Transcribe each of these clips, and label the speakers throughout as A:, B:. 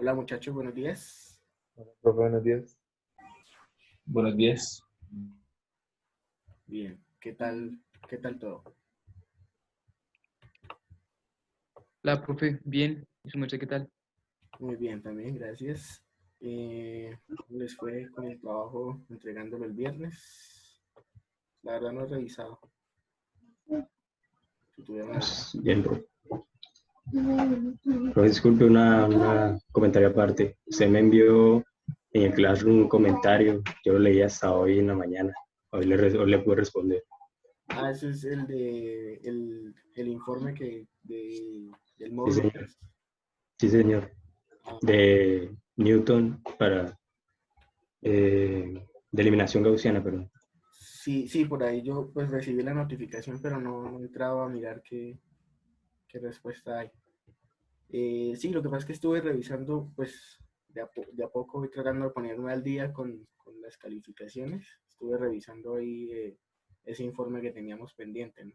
A: Hola muchachos, buenos días.
B: Hola, profe, buenos días.
C: Buenos días.
A: Bien, ¿qué tal todo?
D: Hola, profe, bien. ¿Y su merced qué tal?
A: Muy bien también, gracias. ¿Cómo les fue con el trabajo entregándolo el viernes? La verdad no he revisado. Si tuvieron algo.
E: Bien, profe. Profe, disculpe una comentario aparte. Usted me envió en el Classroom un comentario. Yo lo leí hasta hoy en la mañana. Hoy le puedo responder.
A: Ah, ese es el informe del
E: Sí,
A: módulo
E: señor.
A: 3.
E: Sí, señor.
A: Ah,
E: De Newton de eliminación gaussiana, perdón.
A: sí, sí, por ahí yo pues recibí la notificación, pero no he entrado a mirar qué respuesta hay. Sí, lo que pasa es que estuve revisando, pues de a poco voy tratando de ponerme al día con las calificaciones. Estuve revisando ahí ese informe que teníamos pendiente, ¿no?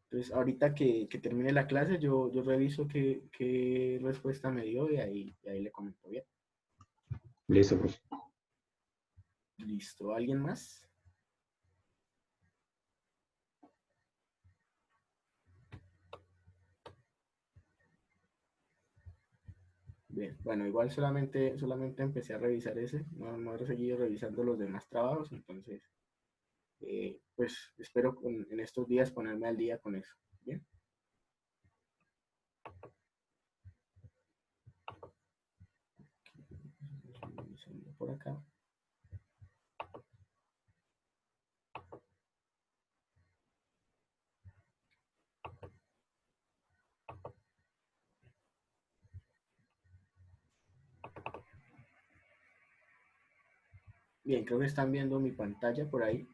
A: Entonces, ahorita que termine la clase, yo reviso qué respuesta me dio y ahí le comento bien.
E: Listo, profe.
A: Listo, ¿alguien más? Bien, bueno, igual solamente empecé a revisar ese, no he seguido revisando los demás trabajos, entonces pues espero en estos días ponerme al día con eso. Bien, por acá. Bien, creo que están viendo mi pantalla por ahí.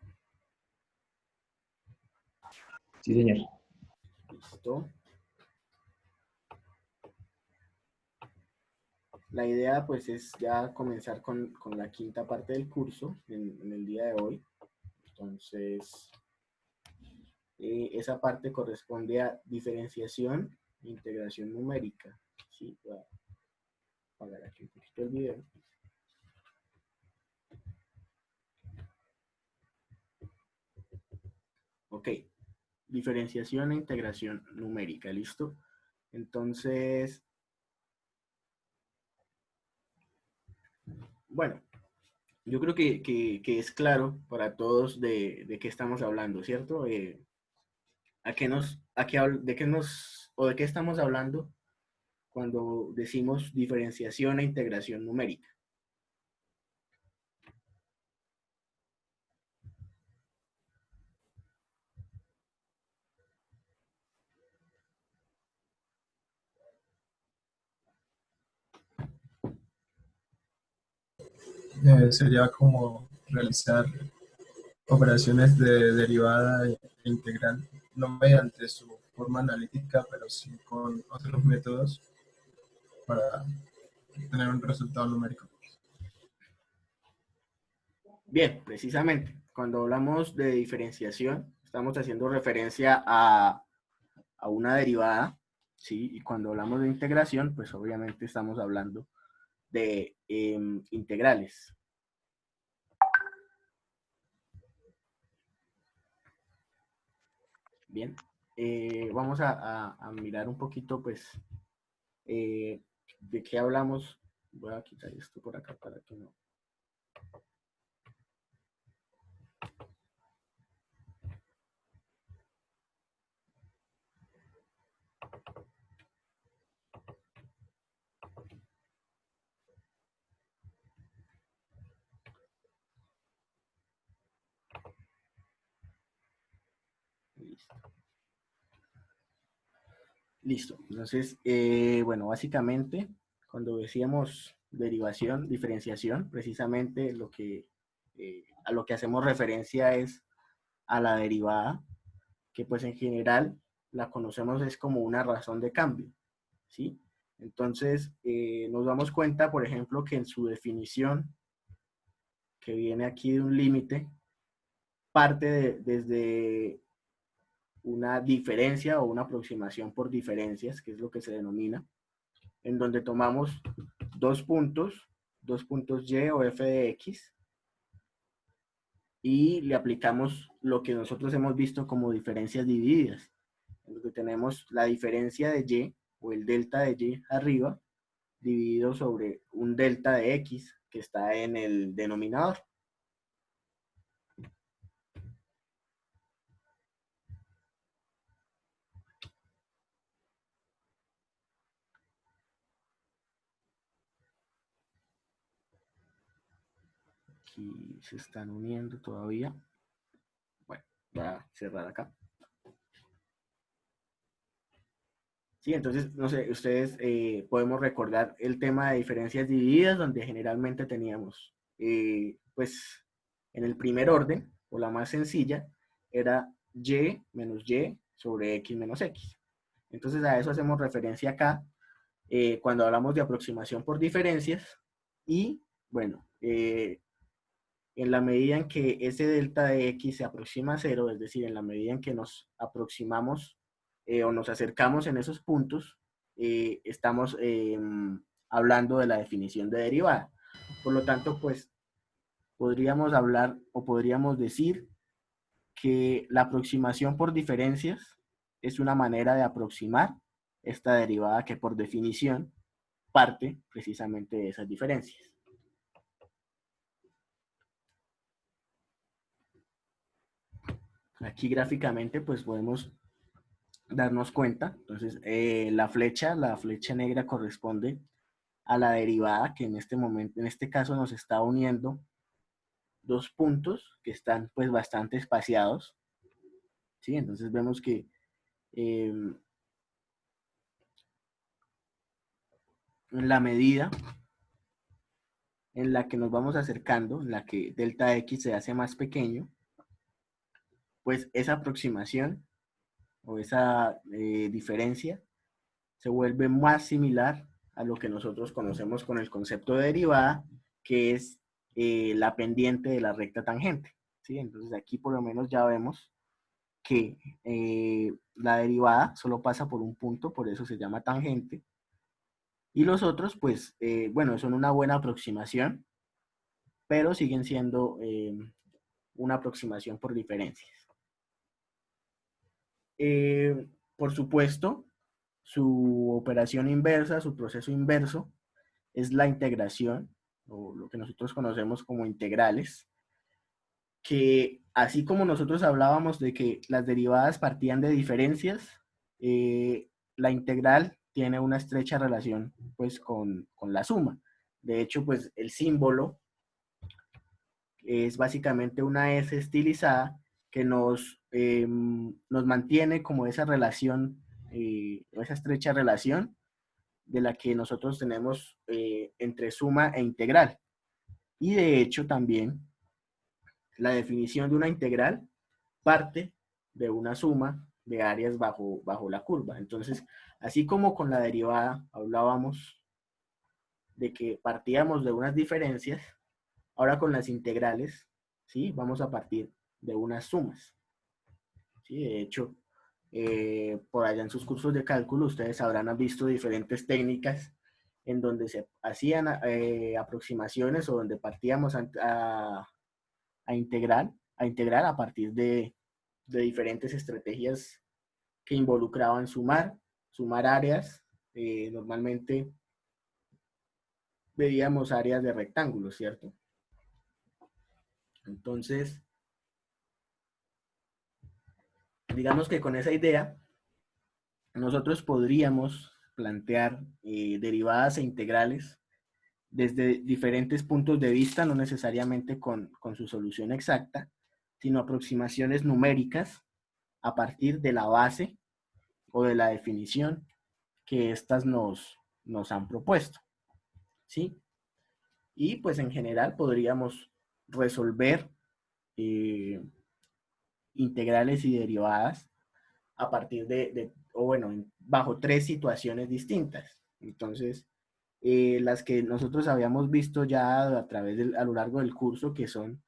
C: Sí, señor.
A: Listo. La idea pues es ya comenzar con la quinta parte del curso en el día de hoy. Entonces, esa parte corresponde a diferenciación e integración numérica. Sí, voy a apagar aquí un poquito el video. Ok, diferenciación e integración numérica, ¿listo? Entonces, bueno, yo creo que es claro para todos de qué estamos hablando, ¿cierto? ¿De qué estamos hablando cuando decimos diferenciación e integración numérica?
B: Sería como realizar operaciones de derivada e integral, no mediante su forma analítica, pero sí con otros métodos para tener un resultado numérico.
A: Bien, precisamente, cuando hablamos de diferenciación, estamos haciendo referencia a una derivada, ¿sí? Y cuando hablamos de integración, pues obviamente estamos hablando de integrales. Bien, vamos a mirar un poquito, pues, de qué hablamos. Voy a quitar esto por acá para que no. Listo. Listo. Entonces, bueno, básicamente, cuando decíamos derivación, diferenciación, precisamente a lo que hacemos referencia es a la derivada, que pues en general la conocemos es como una razón de cambio, ¿sí? Entonces, nos damos cuenta, por ejemplo, que en su definición, que viene aquí de un límite, parte desde una diferencia o una aproximación por diferencias, que es lo que se denomina, en donde tomamos dos puntos y o f de x, y le aplicamos lo que nosotros hemos visto como diferencias divididas, en donde tenemos la diferencia de y o el delta de y arriba, dividido sobre un delta de x que está en el denominador. Aquí se están uniendo todavía. Bueno, voy a cerrar acá. Sí, entonces, no sé, ustedes podemos recordar el tema de diferencias divididas, donde generalmente teníamos, pues, en el primer orden, o la más sencilla, era y menos y sobre x menos x. Entonces, a eso hacemos referencia acá, cuando hablamos de aproximación por diferencias, y, bueno, en la medida en que ese delta de x se aproxima a cero, es decir, en la medida en que nos aproximamos o nos acercamos en esos puntos, estamos hablando de la definición de derivada. Por lo tanto, pues podríamos hablar o podríamos decir que la aproximación por diferencias es una manera de aproximar esta derivada que por definición parte precisamente de esas diferencias. Aquí gráficamente pues podemos darnos cuenta. Entonces la flecha negra corresponde a la derivada que en este momento, en este caso nos está uniendo dos puntos que están pues bastante espaciados. ¿Sí? Entonces vemos que en la medida en la que nos vamos acercando, en la que delta x se hace más pequeño, pues esa aproximación o esa diferencia se vuelve más similar a lo que nosotros conocemos con el concepto de derivada, que es la pendiente de la recta tangente. ¿Sí? Entonces aquí por lo menos ya vemos que la derivada solo pasa por un punto, por eso se llama tangente. Y los otros, pues, bueno, son una buena aproximación, pero siguen siendo una aproximación por diferencias. Por supuesto, su operación inversa, su proceso inverso, es la integración, o lo que nosotros conocemos como integrales, que así como nosotros hablábamos de que las derivadas partían de diferencias, la integral tiene una estrecha relación pues con la suma. De hecho, pues el símbolo es básicamente una S estilizada que nos mantiene como esa relación, esa estrecha relación de la que nosotros tenemos entre suma e integral. Y de hecho también la definición de una integral parte de una suma de áreas bajo la curva. Entonces, así como con la derivada hablábamos de que partíamos de unas diferencias, ahora con las integrales, ¿sí? Vamos a partir de unas sumas. ¿Sí? De hecho, por allá en sus cursos de cálculo, ustedes habrán visto diferentes técnicas en donde se hacían aproximaciones o donde partíamos a integrar a partir de diferentes estrategias que involucraban sumar áreas. Normalmente veíamos áreas de rectángulos, ¿cierto? Entonces, digamos que con esa idea, nosotros podríamos plantear derivadas e integrales desde diferentes puntos de vista, no necesariamente con su solución exacta, sino aproximaciones numéricas a partir de la base o de la definición que éstas nos han propuesto. ¿Sí? Y pues en general podríamos resolver integrales y derivadas a partir o bueno, bajo tres situaciones distintas. Entonces, las que nosotros habíamos visto ya a lo largo del curso, que son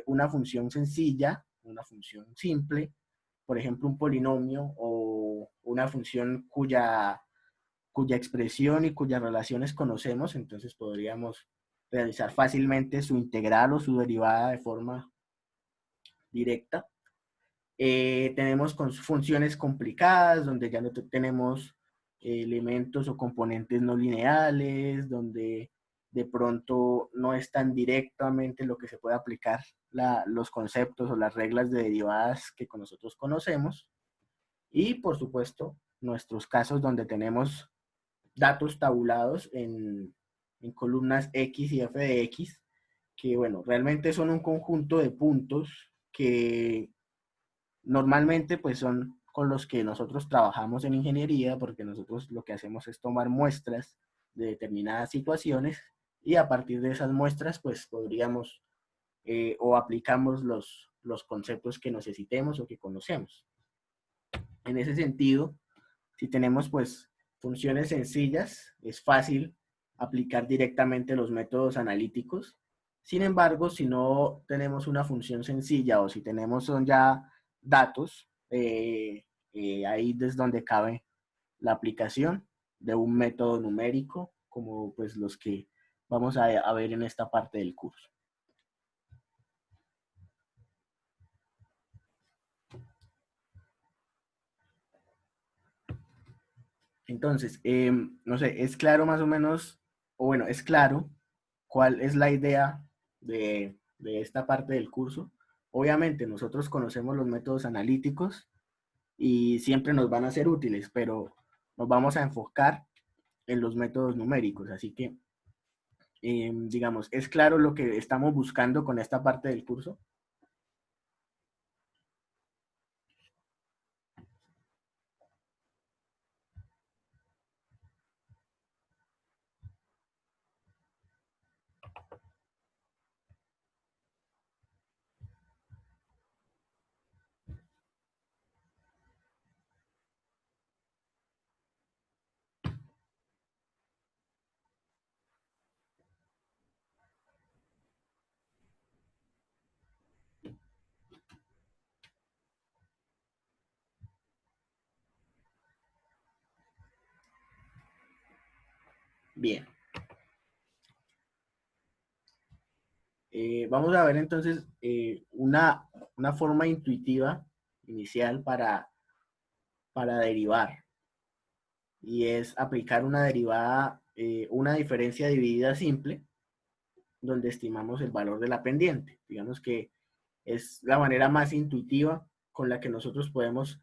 A: una función sencilla, una función simple por ejemplo, un polinomio o una función cuya expresión y cuyas relaciones conocemos, entonces podríamos realizar fácilmente su integral o su derivada de forma directa. Tenemos con funciones complicadas, donde ya no tenemos elementos o componentes no lineales, donde de pronto no es tan directamente lo que se puede aplicar los conceptos o las reglas de derivadas que nosotros conocemos. Y por supuesto, nuestros casos donde tenemos datos tabulados en columnas X y f de X, que bueno, realmente son un conjunto de puntos que normalmente pues son con los que nosotros trabajamos en ingeniería, porque nosotros lo que hacemos es tomar muestras de determinadas situaciones y a partir de esas muestras pues podríamos o aplicamos los conceptos que necesitemos o que conocemos. En ese sentido, si tenemos pues funciones sencillas, es fácil aplicar directamente los métodos analíticos. Sin embargo, si no tenemos una función sencilla o si tenemos son ya datos, ahí es donde cabe la aplicación de un método numérico, como pues los que vamos a ver en esta parte del curso. Entonces, no sé, es claro más o menos, o bueno, es claro cuál es la idea de esta parte del curso. Obviamente, nosotros conocemos los métodos analíticos y siempre nos van a ser útiles, pero nos vamos a enfocar en los métodos numéricos. Así que, digamos, ¿es claro lo que estamos buscando con esta parte del curso? Bien. Vamos a ver entonces una forma intuitiva inicial para derivar, y es aplicar una derivada, una diferencia dividida simple, donde estimamos el valor de la pendiente. Digamos que es la manera más intuitiva con la que nosotros podemos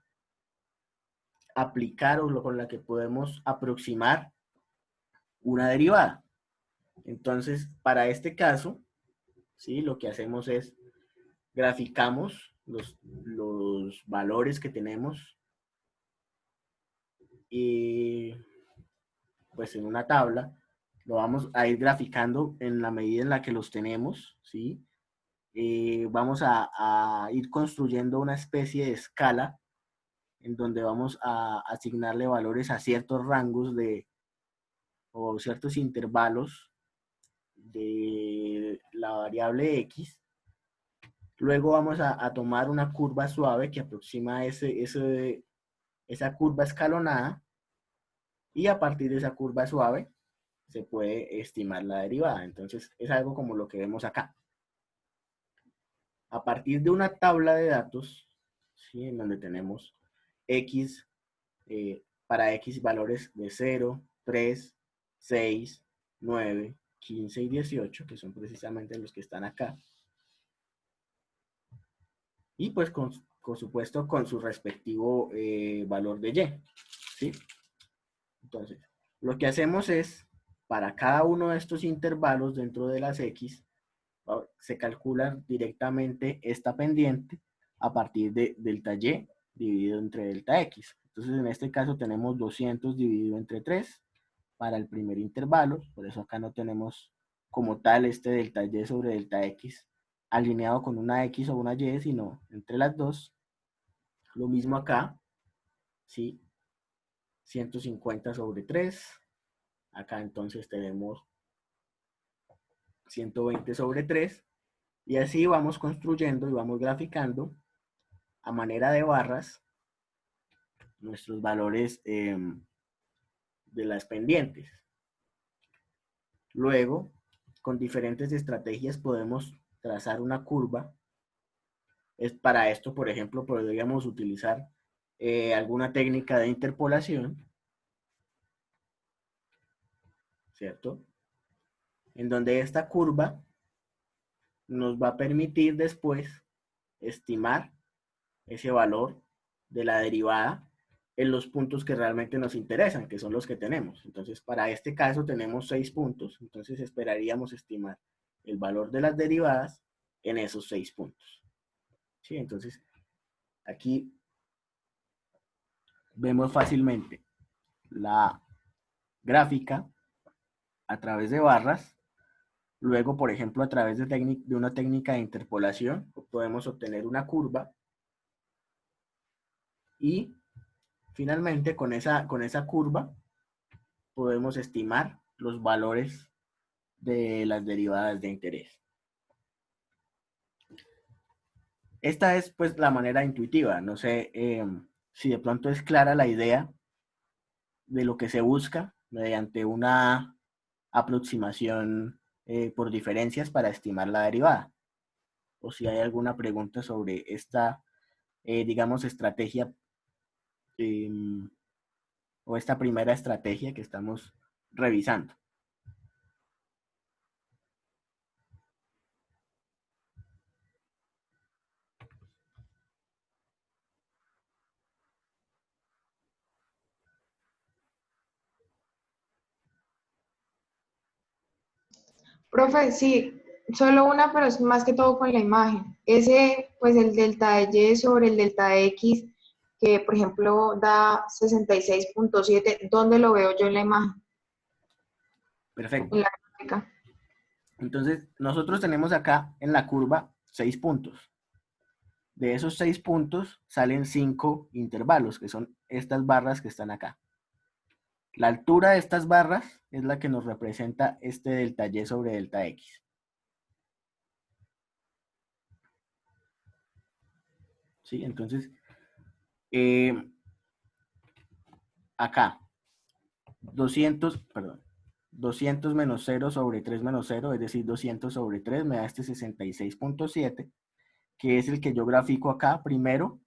A: aplicar o con la que podemos aproximar una derivada. Entonces, para este caso, ¿sí? Lo que hacemos es graficamos los valores que tenemos y pues en una tabla lo vamos a ir graficando en la medida en la que los tenemos, ¿sí? Vamos a ir construyendo una especie de escala en donde vamos a asignarle valores a ciertos rangos o ciertos intervalos de la variable X. Luego vamos a tomar una curva suave que aproxima esa curva escalonada, y a partir de esa curva suave se puede estimar la derivada. Entonces es algo como lo que vemos acá. A partir de una tabla de datos, ¿sí? En donde tenemos X, para X valores de 0, 3, 6, 9, 15 y 18, que son precisamente los que están acá. Y pues con supuesto con su respectivo valor de Y, ¿sí? Entonces, lo que hacemos es, para cada uno de estos intervalos dentro de las X, se calcula directamente esta pendiente a partir de delta Y dividido entre delta X. Entonces, en este caso tenemos 200 dividido entre 3 para el primer intervalo, por eso acá no tenemos como tal este delta Y sobre delta X alineado con una X o una Y, sino entre las dos. Lo mismo acá, ¿sí? 150 sobre 3. Acá entonces tenemos 120 sobre 3. Y así vamos construyendo y vamos graficando a manera de barras nuestros valores de las pendientes. Luego, con diferentes estrategias podemos trazar una curva. Para esto, por ejemplo, podríamos utilizar alguna técnica de interpolación, ¿cierto? En donde esta curva nos va a permitir después estimar ese valor de la derivada en los puntos que realmente nos interesan, que son los que tenemos. Entonces, para este caso tenemos 6 puntos, entonces esperaríamos estimar el valor de las derivadas en esos 6 puntos. ¿Sí? Entonces, aquí vemos fácilmente la gráfica a través de barras. Luego, por ejemplo, a través de una técnica de interpolación, podemos obtener una curva. Y finalmente, con esa curva, podemos estimar los valores de las derivadas de interés. Esta es, pues, la manera intuitiva. No sé si de pronto es clara la idea de lo que se busca mediante una aproximación por diferencias para estimar la derivada. O si hay alguna pregunta sobre esta, digamos, estrategia o esta primera estrategia que estamos revisando.
F: Profe, sí, solo una, pero es más que todo con la imagen. Ese, pues el delta de Y sobre el delta de X, que por ejemplo da 66.7, ¿dónde lo veo yo en la imagen?
A: Perfecto.
F: En la gráfica.
A: Entonces, nosotros tenemos acá en la curva 6 puntos. De esos 6 puntos salen 5 intervalos, que son estas barras que están acá. La altura de estas barras es la que nos representa este delta Y sobre delta X. ¿Sí? Entonces, acá, 200 menos 0 sobre 3 menos 0, es decir, 200 sobre 3 me da este 66.7, que es el que yo grafico acá primero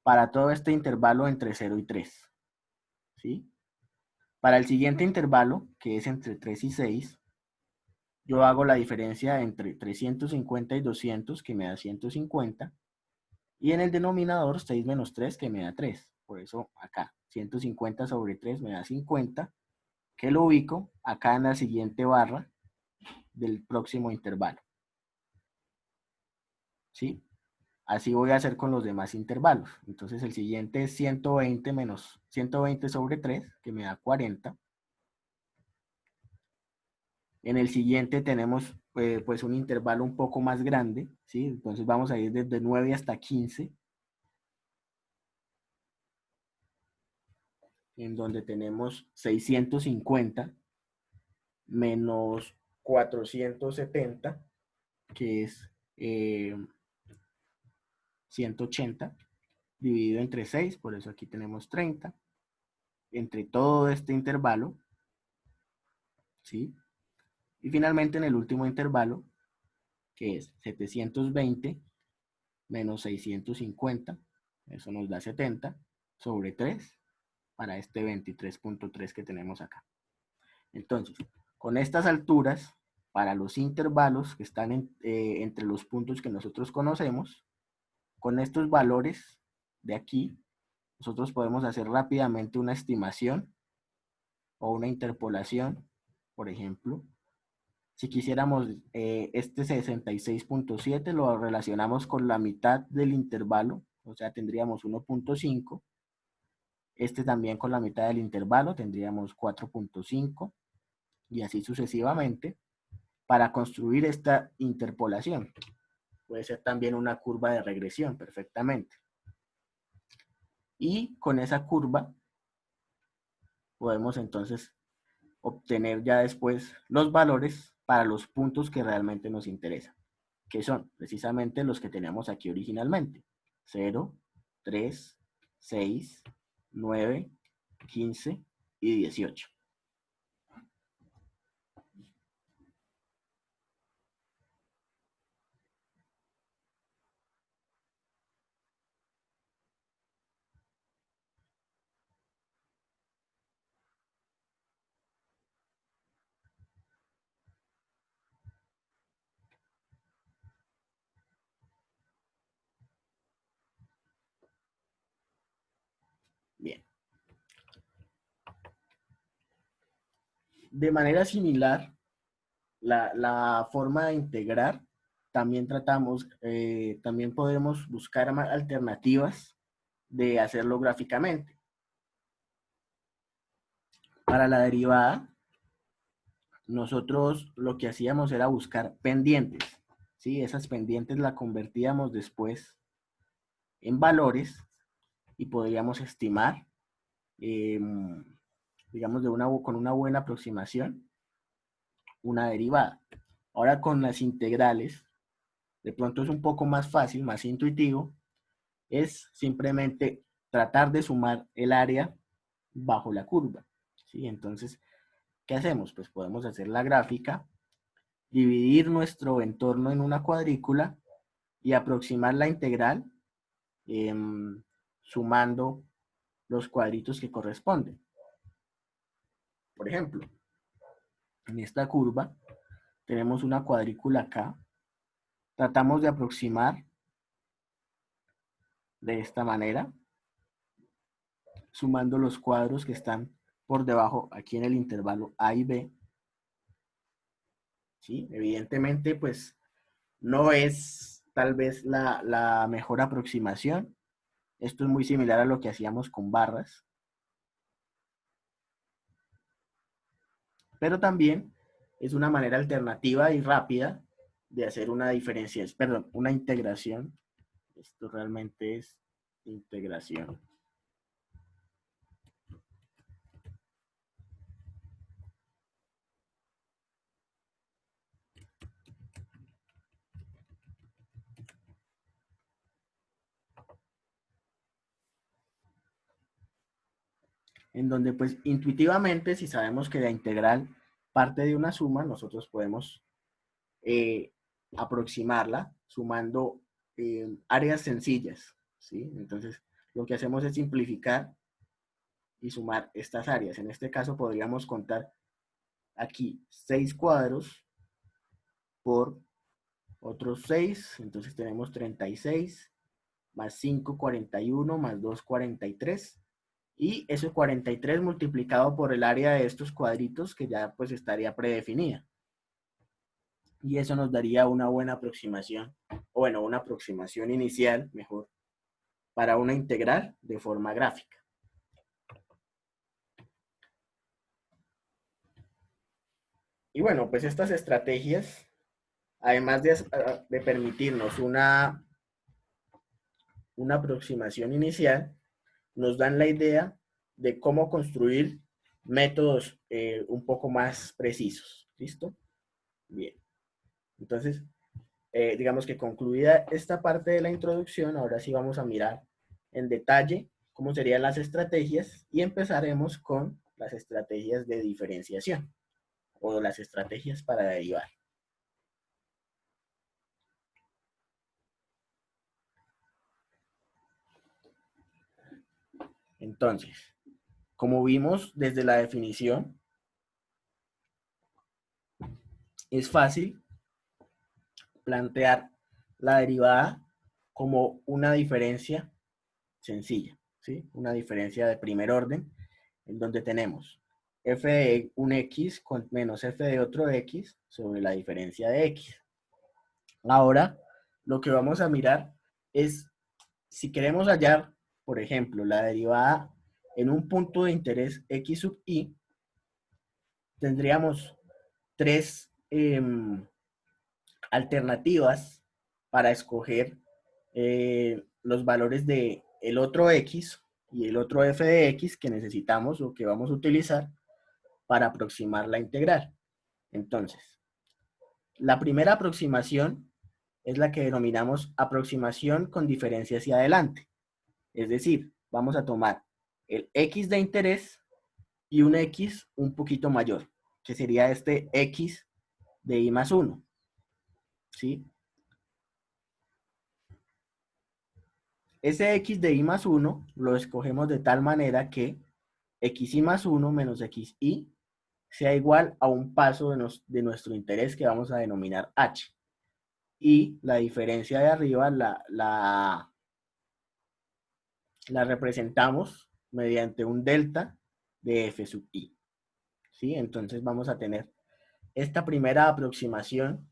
A: para todo este intervalo entre 0 y 3. ¿Sí? Para el siguiente intervalo, que es entre 3 y 6, yo hago la diferencia entre 350 y 200, que me da 150, y en el denominador 6 menos 3, que me da 3. Por eso acá, 150 sobre 3 me da 50, que lo ubico acá en la siguiente barra del próximo intervalo. ¿Sí? Así voy a hacer con los demás intervalos. Entonces el siguiente es 120 sobre 3, que me da 40. En el siguiente tenemos pues un intervalo un poco más grande, ¿sí? Entonces vamos a ir desde 9 hasta 15, en donde tenemos 650 menos 470, que es 180, dividido entre 6, por eso aquí tenemos 30, entre todo este intervalo, ¿sí? Y finalmente en el último intervalo, que es 720 menos 650, eso nos da 70, sobre 3, para este 23.3 que tenemos acá. Entonces, con estas alturas, para los intervalos que están entre los puntos que nosotros conocemos, con estos valores de aquí, nosotros podemos hacer rápidamente una estimación o una interpolación. Por ejemplo, si quisiéramos este 66.7 lo relacionamos con la mitad del intervalo, o sea, tendríamos 1.5. Este también con la mitad del intervalo tendríamos 4.5 y así sucesivamente para construir esta interpolación. Puede ser también una curva de regresión perfectamente. Y con esa curva podemos entonces obtener ya después los valores para los puntos que realmente nos interesan, que son precisamente los que teníamos aquí originalmente, 0, 3, 6, 9, 15 y 18. Bien. De manera similar, la forma de integrar, también también podemos buscar alternativas de hacerlo gráficamente. Para la derivada, nosotros lo que hacíamos era buscar pendientes, ¿sí? Esas pendientes las convertíamos después en valores y podríamos estimar, digamos, con una buena aproximación, una derivada. Ahora con las integrales, de pronto es un poco más fácil, más intuitivo, es simplemente tratar de sumar el área bajo la curva, ¿sí? Entonces, ¿qué hacemos? Pues podemos hacer la gráfica, dividir nuestro entorno en una cuadrícula y aproximar la integral sumando los cuadritos que corresponden. Por ejemplo, en esta curva tenemos una cuadrícula acá. Tratamos de aproximar de esta manera, sumando los cuadros que están por debajo aquí en el intervalo A y B. ¿Sí? Evidentemente, pues no es tal vez la mejor aproximación. Esto es muy similar a lo que hacíamos con barras. Pero también es una manera alternativa y rápida de hacer una integración. Esto realmente es integración. En donde pues intuitivamente, si sabemos que la integral parte de una suma, nosotros podemos aproximarla sumando áreas sencillas, ¿sí? Entonces, lo que hacemos es simplificar y sumar estas áreas. En este caso podríamos contar aquí 6 cuadros por otros 6, entonces tenemos 36, más 5, 41, más 2, 43. Y ese 43 multiplicado por el área de estos cuadritos que ya pues estaría predefinida. Y eso nos daría una buena aproximación, o bueno, una aproximación inicial, mejor, para una integral de forma gráfica. Y bueno, pues estas estrategias, además de permitirnos una aproximación inicial, nos dan la idea de cómo construir métodos un poco más precisos. ¿Listo? Bien. Entonces, digamos que concluida esta parte de la introducción, ahora sí vamos a mirar en detalle cómo serían las estrategias y empezaremos con las estrategias de diferenciación o las estrategias para derivar. Entonces, como vimos desde la definición, es fácil plantear la derivada como una diferencia sencilla, ¿sí? Una diferencia de primer orden, en donde tenemos f de un x con menos f de otro x sobre la diferencia de x. Ahora, lo que vamos a mirar es, si queremos hallar, por ejemplo, la derivada en un punto de interés x sub i, tendríamos tres alternativas para escoger los valores de el otro x y el otro f de x que necesitamos o que vamos a utilizar para aproximar la integral. Entonces, la primera aproximación es la que denominamos aproximación con diferencia hacia adelante. Es decir, vamos a tomar el x de interés y un x un poquito mayor, que sería este x de i más 1. ¿Sí? Ese x de i más 1 lo escogemos de tal manera que xi más 1 menos xi sea igual a un paso de nuestro interés que vamos a denominar h. Y la diferencia de arriba la representamos mediante un delta de f sub i. ¿Sí? Entonces vamos a tener esta primera aproximación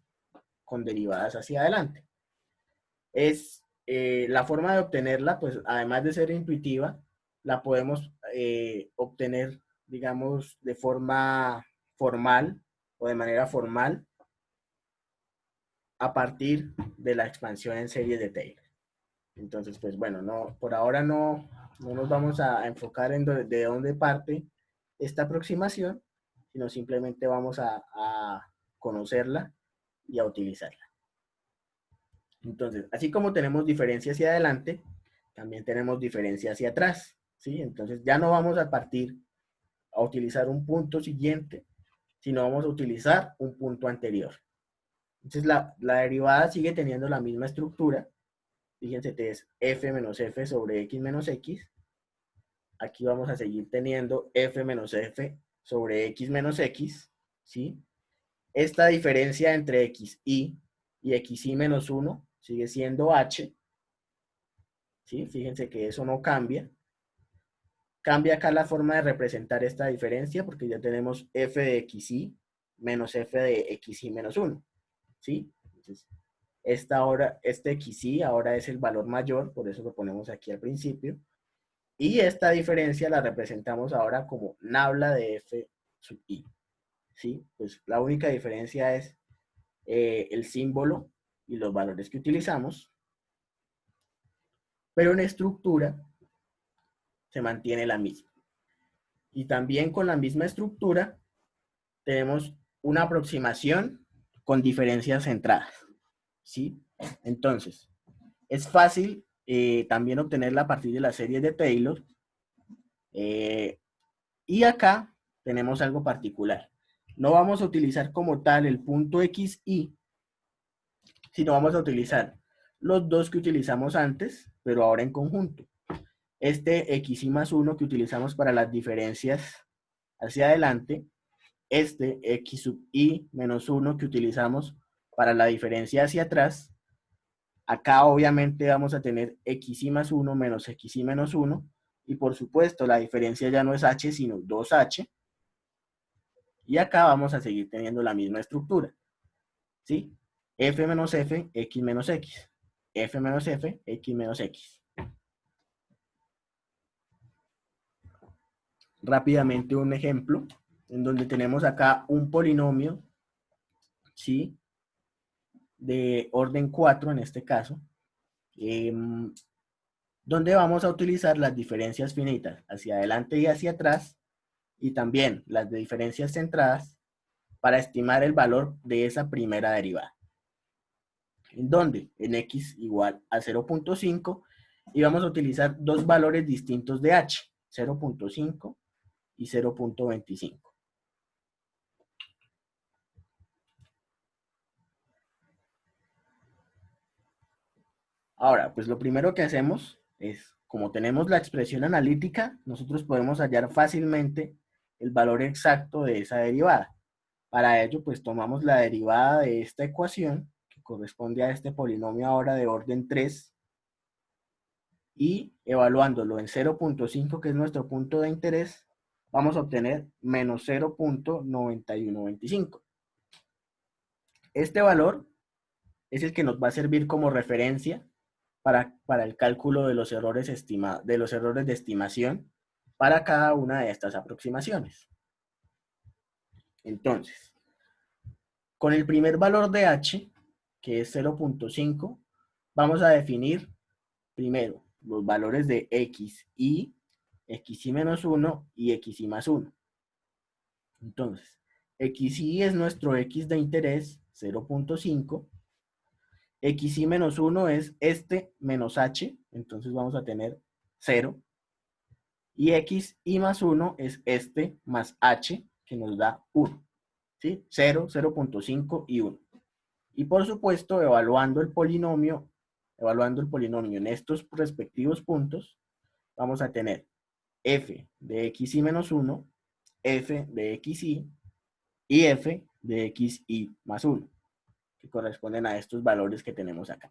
A: con derivadas hacia adelante. Es la forma de obtenerla, pues además de ser intuitiva, la podemos obtener, digamos, de forma formal o de manera formal a partir de la expansión en serie de Taylor. Entonces, pues bueno, no, por ahora no nos vamos a enfocar en de dónde parte esta aproximación, sino simplemente vamos a conocerla y a utilizarla. Entonces, así como tenemos diferencia hacia adelante, también tenemos diferencia hacia atrás, ¿sí? Entonces, ya no vamos a partir a utilizar un punto siguiente, sino vamos a utilizar un punto anterior. Entonces, la derivada sigue teniendo la misma estructura. Fíjense que es f menos f sobre x menos x. Aquí vamos a seguir teniendo f menos f sobre x menos x, ¿sí? Esta diferencia entre xi y xi menos 1 sigue siendo h, ¿sí? Fíjense que eso no cambia. Cambia acá la forma de representar esta diferencia porque ya tenemos f de xi menos f de xi menos 1, ¿sí? Entonces, este xi ahora es el valor mayor, por eso lo ponemos aquí al principio. Y esta diferencia la representamos ahora como nabla de f sub i, ¿sí? Pues la única diferencia es el símbolo y los valores que utilizamos, pero en estructura se mantiene la misma. Y también con la misma estructura tenemos una aproximación con diferencias centradas, ¿sí? Entonces, es fácil también obtenerla a partir de la serie de Taylor. Y acá tenemos algo particular. No vamos a utilizar como tal el punto xi, sino vamos a utilizar los dos que utilizamos antes, pero ahora en conjunto. Este xi más 1 que utilizamos para las diferencias hacia adelante, este x sub i menos 1 que utilizamos para la diferencia hacia atrás. Acá obviamente vamos a tener xi más 1 menos xi menos 1, y por supuesto la diferencia ya no es h, sino 2h. Y acá vamos a seguir teniendo la misma estructura, ¿sí? F menos f, x menos x. F menos f, x menos x. Rápidamente un ejemplo, en donde tenemos acá un polinomio, ¿sí? De orden 4 en este caso, donde vamos a utilizar las diferencias finitas hacia adelante y hacia atrás, y también las de diferencias centradas, para estimar el valor de esa primera derivada. ¿En dónde? En x igual a 0.5, y vamos a utilizar dos valores distintos de h, 0.5 y 0.25. Ahora, pues lo primero que hacemos es, como tenemos la expresión analítica, nosotros podemos hallar fácilmente el valor exacto de esa derivada. Para ello, pues tomamos la derivada de esta ecuación, que corresponde a este polinomio ahora de orden 3, y evaluándolo en 0.5, que es nuestro punto de interés, vamos a obtener menos 0.9125. Este valor es el que nos va a servir como referencia para el cálculo de los errores de estimación para cada una de estas aproximaciones. Entonces, con el primer valor de h, que es 0.5, vamos a definir primero los valores de xi, xi menos 1 y xi más 1. Entonces, xi es nuestro x de interés, 0.5. Xi menos 1 es este menos h, entonces vamos a tener 0. Y xi más 1 es este más h, que nos da 1. ¿Sí? 0, 0.5 y 1. Y por supuesto, evaluando el polinomio en estos respectivos puntos, vamos a tener f de xi menos 1, f de xi y f de xi más 1, que corresponden a estos valores que tenemos acá.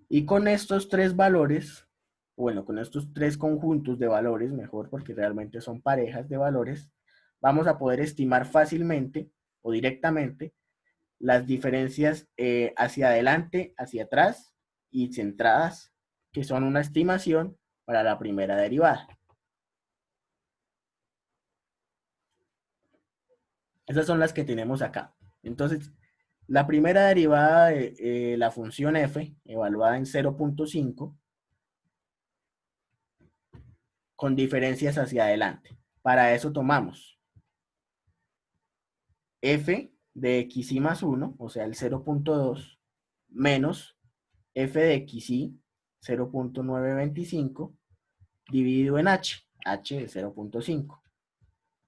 A: Y con estos tres valores, bueno, con estos tres conjuntos de valores, mejor porque realmente son parejas de valores, vamos a poder estimar fácilmente o directamente las diferencias hacia adelante, hacia atrás y centradas, que son una estimación para la primera derivada. Esas son las que tenemos acá. Entonces, la primera derivada de la función f, evaluada en 0.5, con diferencias hacia adelante. Para eso tomamos f de xi más 1, o sea, el 0.2, menos f de xi, 0.925, dividido en h de 0.5.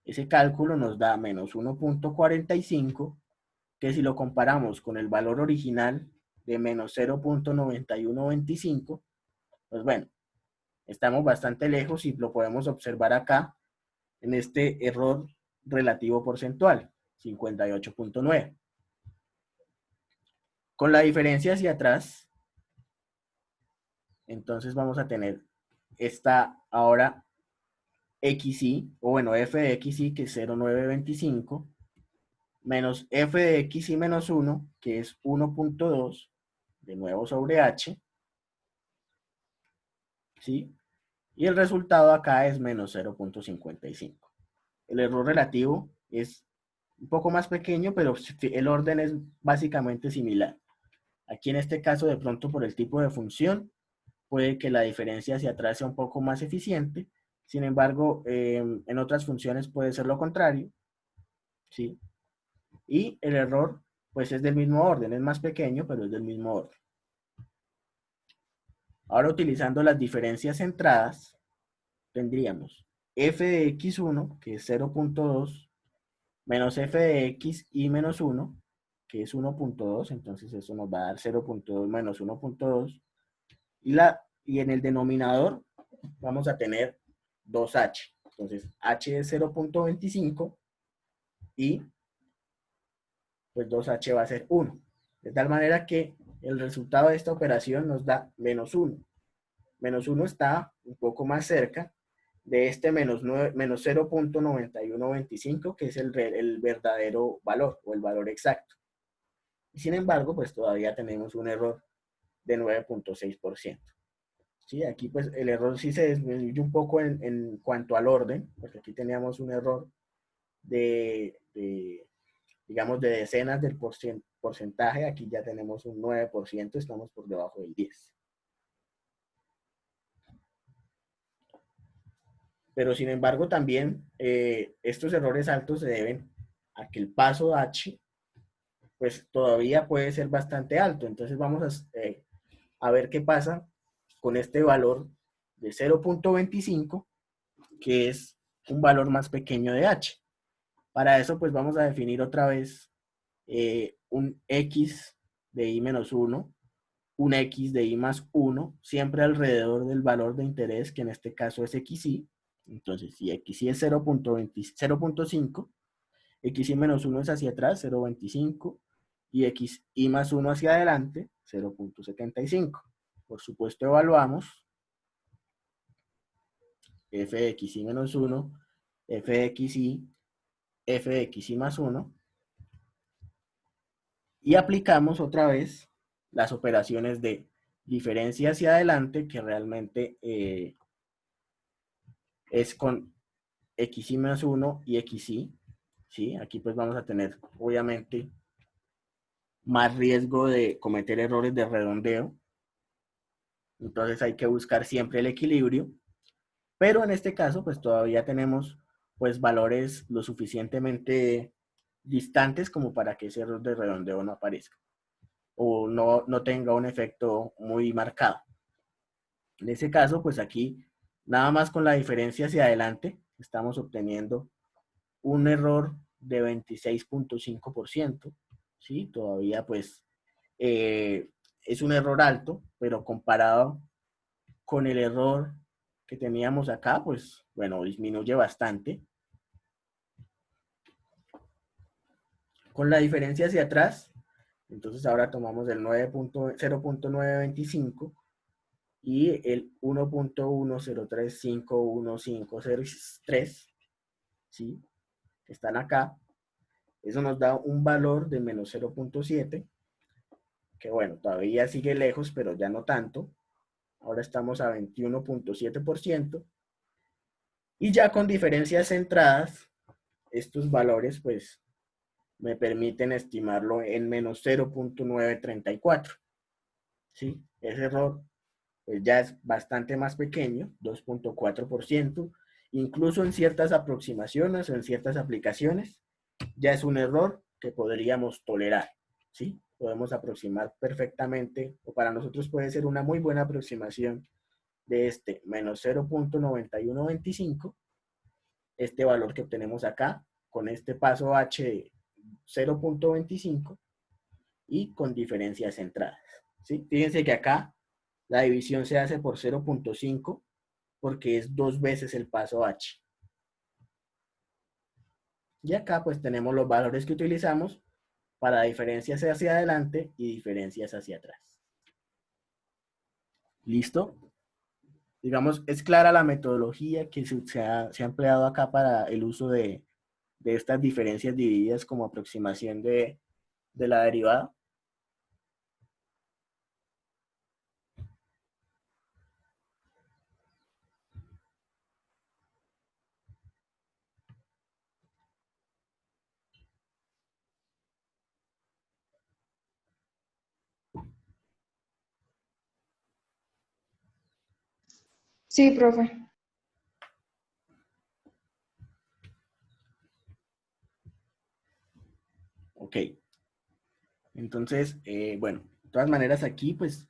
A: Ese cálculo nos da menos 1.45, que si lo comparamos con el valor original de menos 0.9125, pues bueno, estamos bastante lejos y lo podemos observar acá en este error relativo porcentual, 58.9. Con la diferencia hacia atrás, entonces vamos a tener esta ahora xi, o bueno, f de xi, que es 0.925, menos f de xi menos 1, que es 1.2, de nuevo sobre h, ¿sí? Y el resultado acá es menos 0.55. El error relativo es un poco más pequeño, pero el orden es básicamente similar. Aquí en este caso, de pronto por el tipo de función, puede que la diferencia hacia atrás sea un poco más eficiente. Sin embargo, en otras funciones puede ser lo contrario, ¿sí? Y el error, pues es del mismo orden, es más pequeño, pero es del mismo orden. Ahora, utilizando las diferencias centradas, tendríamos f de x1, que es 0.2, menos f de xi menos 1, que es 1.2, entonces eso nos va a dar 0.2 menos 1.2, y en el denominador vamos a tener 2h, entonces h es 0.25 y pues 2h va a ser 1, de tal manera que el resultado de esta operación nos da menos 1. Menos 1 está un poco más cerca de este menos 0.9125, que es el verdadero valor o el valor exacto. Y sin embargo, pues todavía tenemos un error de 9.6%. ¿Sí? Aquí pues el error sí se disminuye un poco en cuanto al orden, porque aquí teníamos un error digamos, de decenas del porcentaje, aquí ya tenemos un 9%, estamos por debajo del 10%. Pero sin embargo también estos errores altos se deben a que el paso H pues todavía puede ser bastante alto. Entonces vamos a ver qué pasa con este valor de 0.25, que es un valor más pequeño de H. Para eso pues vamos a definir otra vez un X de I menos 1, un X de I más 1, siempre alrededor del valor de interés, que en este caso es XI. Entonces, si XI es 0.5, XI menos 1 es hacia atrás, 0.25, y XI más 1 hacia adelante, 0.75. Por supuesto, evaluamos f de xi menos 1, f de xi, f de xi más 1, y aplicamos otra vez las operaciones de diferencia hacia adelante, que realmente es con xi más 1 y xi, ¿sí? Aquí pues vamos a tener, obviamente, más riesgo de cometer errores de redondeo. Entonces hay que buscar siempre el equilibrio. Pero en este caso, pues todavía tenemos pues valores lo suficientemente distantes como para que ese error de redondeo no aparezca o no tenga un efecto muy marcado. En ese caso, pues aquí, nada más con la diferencia hacia adelante, estamos obteniendo un error de 26.5%, ¿sí? Todavía, pues, es un error alto, pero comparado con el error que teníamos acá, pues, bueno, disminuye bastante. Con la diferencia hacia atrás, entonces ahora tomamos el 0.925 y el 1.10351503, ¿sí? Están acá. Eso nos da un valor de menos 0.7, que bueno, todavía sigue lejos, pero ya no tanto. Ahora estamos a 21.7%. Y ya con diferencias centradas, estos valores pues me permiten estimarlo en menos 0.934. ¿Sí? Ese error pues ya es bastante más pequeño, 2.4%. Incluso en ciertas aproximaciones o en ciertas aplicaciones, ya es un error que podríamos tolerar. ¿Sí? Podemos aproximar perfectamente, o para nosotros puede ser una muy buena aproximación de este menos 0.9125, este valor que obtenemos acá, con este paso H de 0.25 y con diferencias centradas. ¿Sí? Fíjense que acá la división se hace por 0.5 porque es 2 veces el paso H. Y acá pues tenemos los valores que utilizamos para diferencias hacia adelante y diferencias hacia atrás. ¿Listo? Digamos, es clara la metodología que se ha empleado acá para el uso de estas diferencias divididas como aproximación de la derivada.
F: Sí, profe.
A: Ok. Entonces, bueno, de todas maneras aquí pues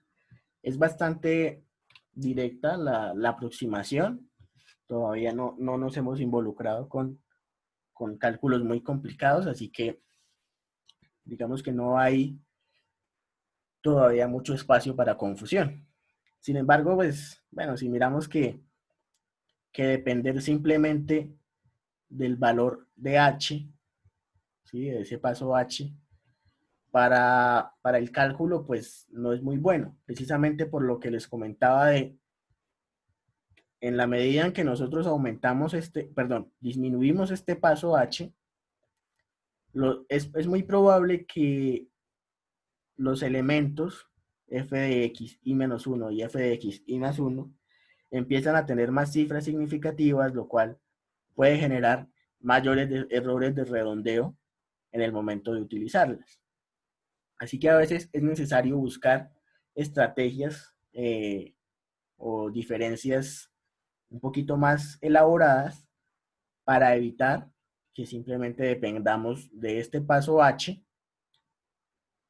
A: es bastante directa la aproximación. Todavía no nos hemos involucrado con cálculos muy complicados, así que digamos que no hay todavía mucho espacio para confusión. Sin embargo, pues, bueno, si miramos que depender simplemente del valor de H, ¿sí? De ese paso H, para el cálculo, pues no es muy bueno, precisamente por lo que les comentaba de, en la medida en que nosotros disminuimos este paso H, es muy probable que los elementos f de x y menos 1 y f de x y más 1 empiezan a tener más cifras significativas, lo cual puede generar mayores errores de redondeo en el momento de utilizarlas. Así que a veces es necesario buscar estrategias o diferencias un poquito más elaboradas para evitar que simplemente dependamos de este paso H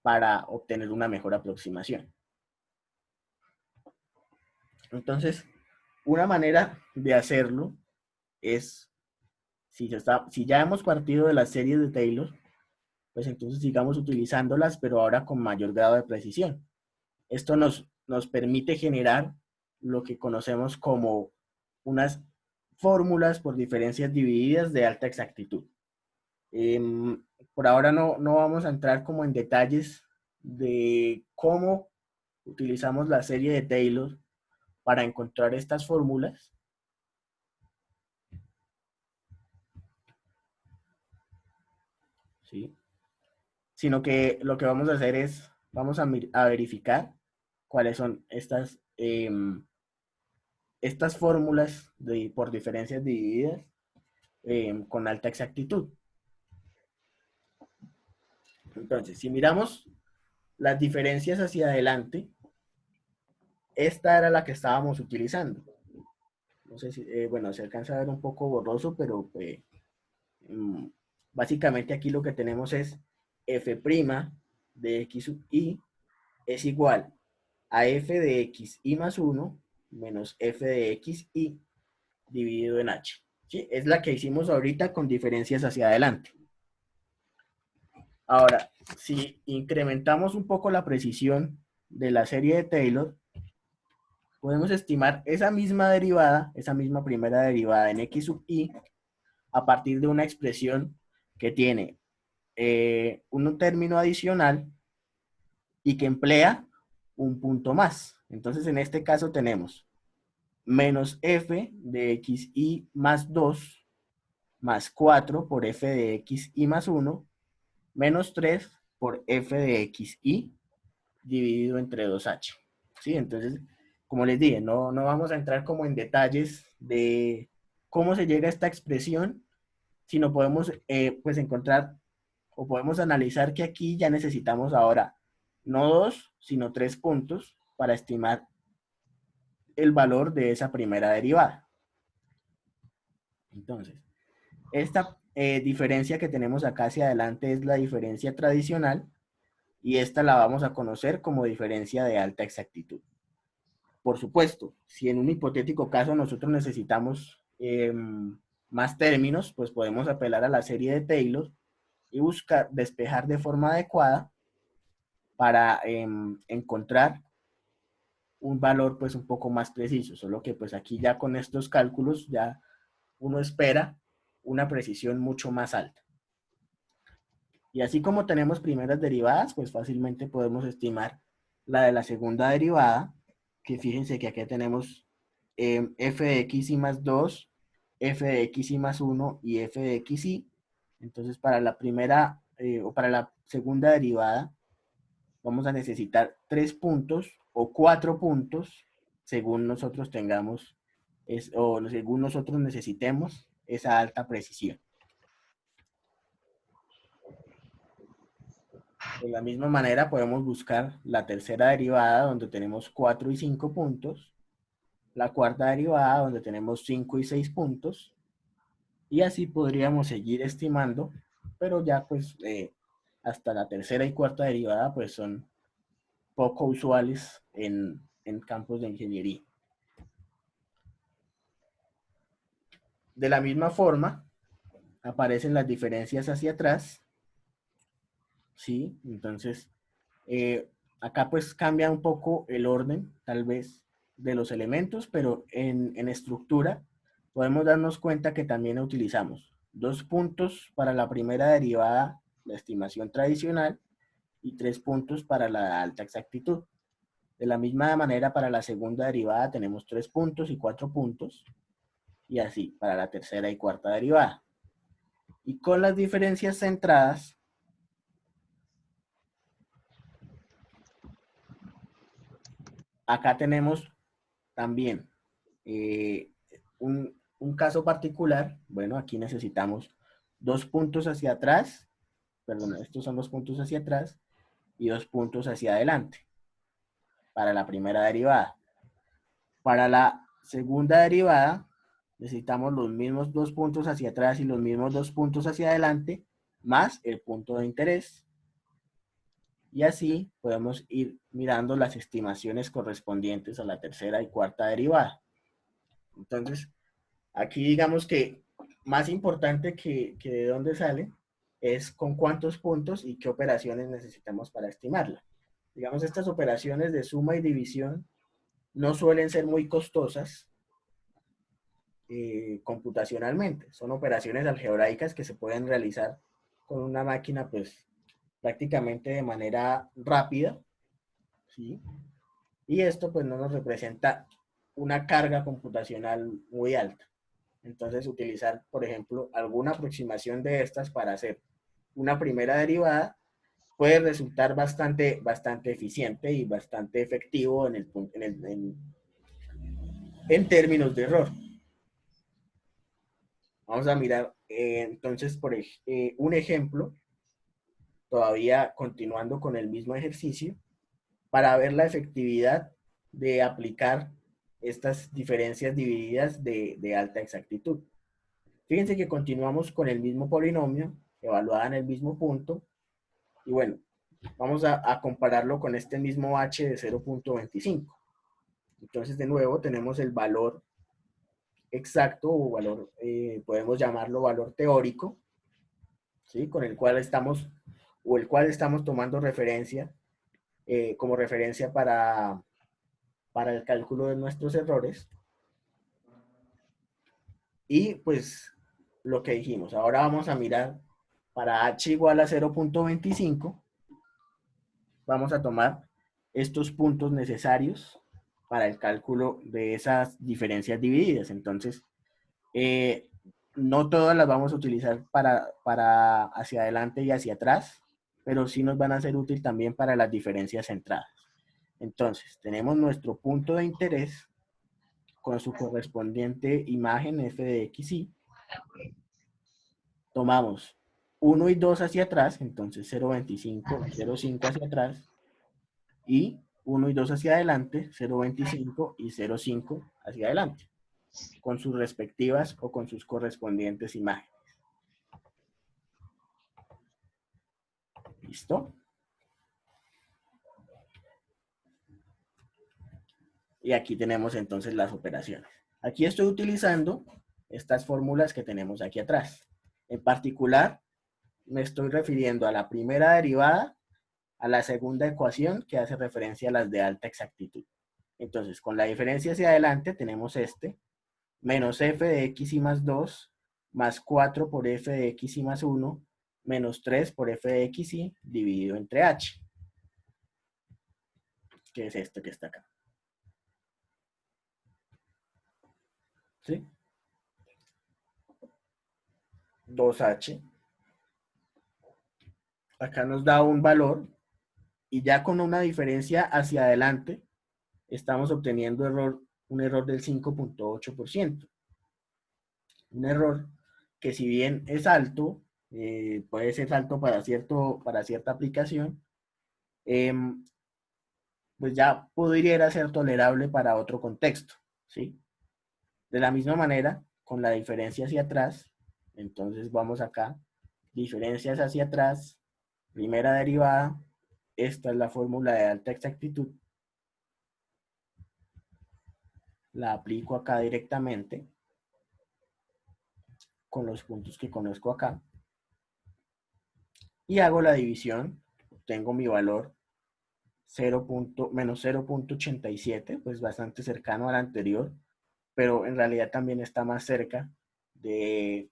A: para obtener una mejor aproximación. Entonces, una manera de hacerlo es, si ya hemos partido de las series de Taylor, pues entonces sigamos utilizándolas, pero ahora con mayor grado de precisión. Esto nos permite generar lo que conocemos como unas fórmulas por diferencias divididas de alta exactitud. Por ahora no vamos a entrar como en detalles de cómo utilizamos la serie de Taylor para encontrar estas fórmulas. ¿Sí? Sino que lo que vamos a hacer es, vamos a verificar cuáles son estas fórmulas por diferencias divididas con alta exactitud. Entonces, si miramos las diferencias hacia adelante, esta era la que estábamos utilizando. No sé si, bueno, se alcanza a ver un poco borroso, pero básicamente aquí lo que tenemos es f' de x sub i es igual a f de x i más 1 menos f de x y dividido en h. ¿Sí? Es la que hicimos ahorita con diferencias hacia adelante. Ahora, si incrementamos un poco la precisión de la serie de Taylor, podemos estimar esa misma derivada, esa misma primera derivada en x sub y, a partir de una expresión que tiene un término adicional y que emplea un punto más. Entonces, en este caso tenemos menos f de x y más 2 más 4 por f de x y más 1 menos 3 por f de x y dividido entre 2h. ¿Sí? Entonces, como les dije, no vamos a entrar como en detalles de cómo se llega a esta expresión, sino podemos pues encontrar o podemos analizar que aquí ya necesitamos ahora no 2, sino 3 puntos para estimar el valor de esa primera derivada. Entonces, esta diferencia que tenemos acá hacia adelante es la diferencia tradicional y esta la vamos a conocer como diferencia de alta exactitud. Por supuesto, si en un hipotético caso nosotros necesitamos más términos, pues podemos apelar a la serie de Taylor y buscar despejar de forma adecuada para encontrar un valor pues un poco más preciso, solo que pues aquí ya con estos cálculos ya uno espera una precisión mucho más alta. Y así como tenemos primeras derivadas, pues fácilmente podemos estimar la de la segunda derivada, que fíjense que aquí tenemos f de x y más 2, f de x y más 1 y f de x y. Entonces para la primera o para la segunda derivada vamos a necesitar 3 puntos o 4 puntos según nosotros tengamos o según nosotros necesitemos esa alta precisión. De la misma manera podemos buscar la tercera derivada donde tenemos 4 y 5 puntos, la cuarta derivada donde tenemos 5 y 6 puntos, y así podríamos seguir estimando, pero ya pues hasta la tercera y cuarta derivada pues son poco usuales en campos de ingeniería. De la misma forma, aparecen las diferencias hacia atrás, ¿sí? Entonces, acá pues cambia un poco el orden, tal vez, de los elementos, pero en estructura podemos darnos cuenta que también utilizamos 2 puntos para la primera derivada, la estimación tradicional, y 3 puntos para la alta exactitud. De la misma manera, para la segunda derivada tenemos 3 puntos y 4 puntos, y así para la tercera y cuarta derivada. Y con las diferencias centradas, acá tenemos también un caso particular. Bueno, aquí necesitamos 2 puntos hacia atrás, perdón, estos son 2 puntos hacia atrás y 2 puntos hacia adelante para la primera derivada. Para la segunda derivada necesitamos los mismos 2 puntos hacia atrás y los mismos 2 puntos hacia adelante, más el punto de interés. Y así podemos ir mirando las estimaciones correspondientes a la tercera y cuarta derivada. Entonces, aquí digamos que más importante que de dónde sale es con cuántos puntos y qué operaciones necesitamos para estimarla. Digamos, estas operaciones de suma y división no suelen ser muy costosas computacionalmente. Son operaciones algebraicas que se pueden realizar con una máquina pues prácticamente de manera rápida, ¿sí? Y esto pues no nos representa una carga computacional muy alta. Entonces utilizar, por ejemplo, alguna aproximación de estas para hacer una primera derivada puede resultar bastante eficiente y bastante efectivo en términos de error. Vamos a mirar entonces por un ejemplo, todavía continuando con el mismo ejercicio, para ver la efectividad de aplicar estas diferencias divididas de alta exactitud. Fíjense que continuamos con el mismo polinomio, evaluada en el mismo punto, y bueno, vamos a compararlo con este mismo h de 0.25. Entonces, de nuevo, tenemos el valor exacto o valor, podemos llamarlo valor teórico, ¿sí? Con el cual estamos, o el cual estamos tomando referencia, como referencia para el cálculo de nuestros errores. Y pues lo que dijimos, ahora vamos a mirar para h igual a 0.25, vamos a tomar estos puntos necesarios para el cálculo de esas diferencias divididas. Entonces, no todas las vamos a utilizar para hacia adelante y hacia atrás, pero sí nos van a ser útil también para las diferencias centradas. Entonces, tenemos nuestro punto de interés con su correspondiente imagen f de x, y tomamos 1 y 2 hacia atrás, entonces 0.25, 0.5 hacia atrás, y 1 y 2 hacia adelante, 0.25 y 0.5 hacia adelante, con sus respectivas o con sus correspondientes imágenes. ¿Listo? Y aquí tenemos entonces las operaciones. Aquí estoy utilizando estas fórmulas que tenemos aquí atrás. En particular, me estoy refiriendo a la primera derivada, a la segunda ecuación que hace referencia a las de alta exactitud. Entonces, con la diferencia hacia adelante tenemos menos f de x y más 2, más 4 por f de x y más 1, menos 3 por f de x y dividido entre h, que es esto que está acá. ¿Sí? 2h. Acá nos da un valor y ya con una diferencia hacia adelante estamos obteniendo un error del 5.8%. Un error que si bien es alto, puede ser alto para cierta aplicación, pues ya podría ser tolerable para otro contexto, ¿sí? De la misma manera, con la diferencia hacia atrás, entonces vamos acá, diferencias hacia atrás, primera derivada, esta es la fórmula de alta exactitud, la aplico acá directamente, con los puntos que conozco acá, y hago la división, tengo mi valor menos 0.87, pues bastante cercano al anterior, pero en realidad también está más cerca del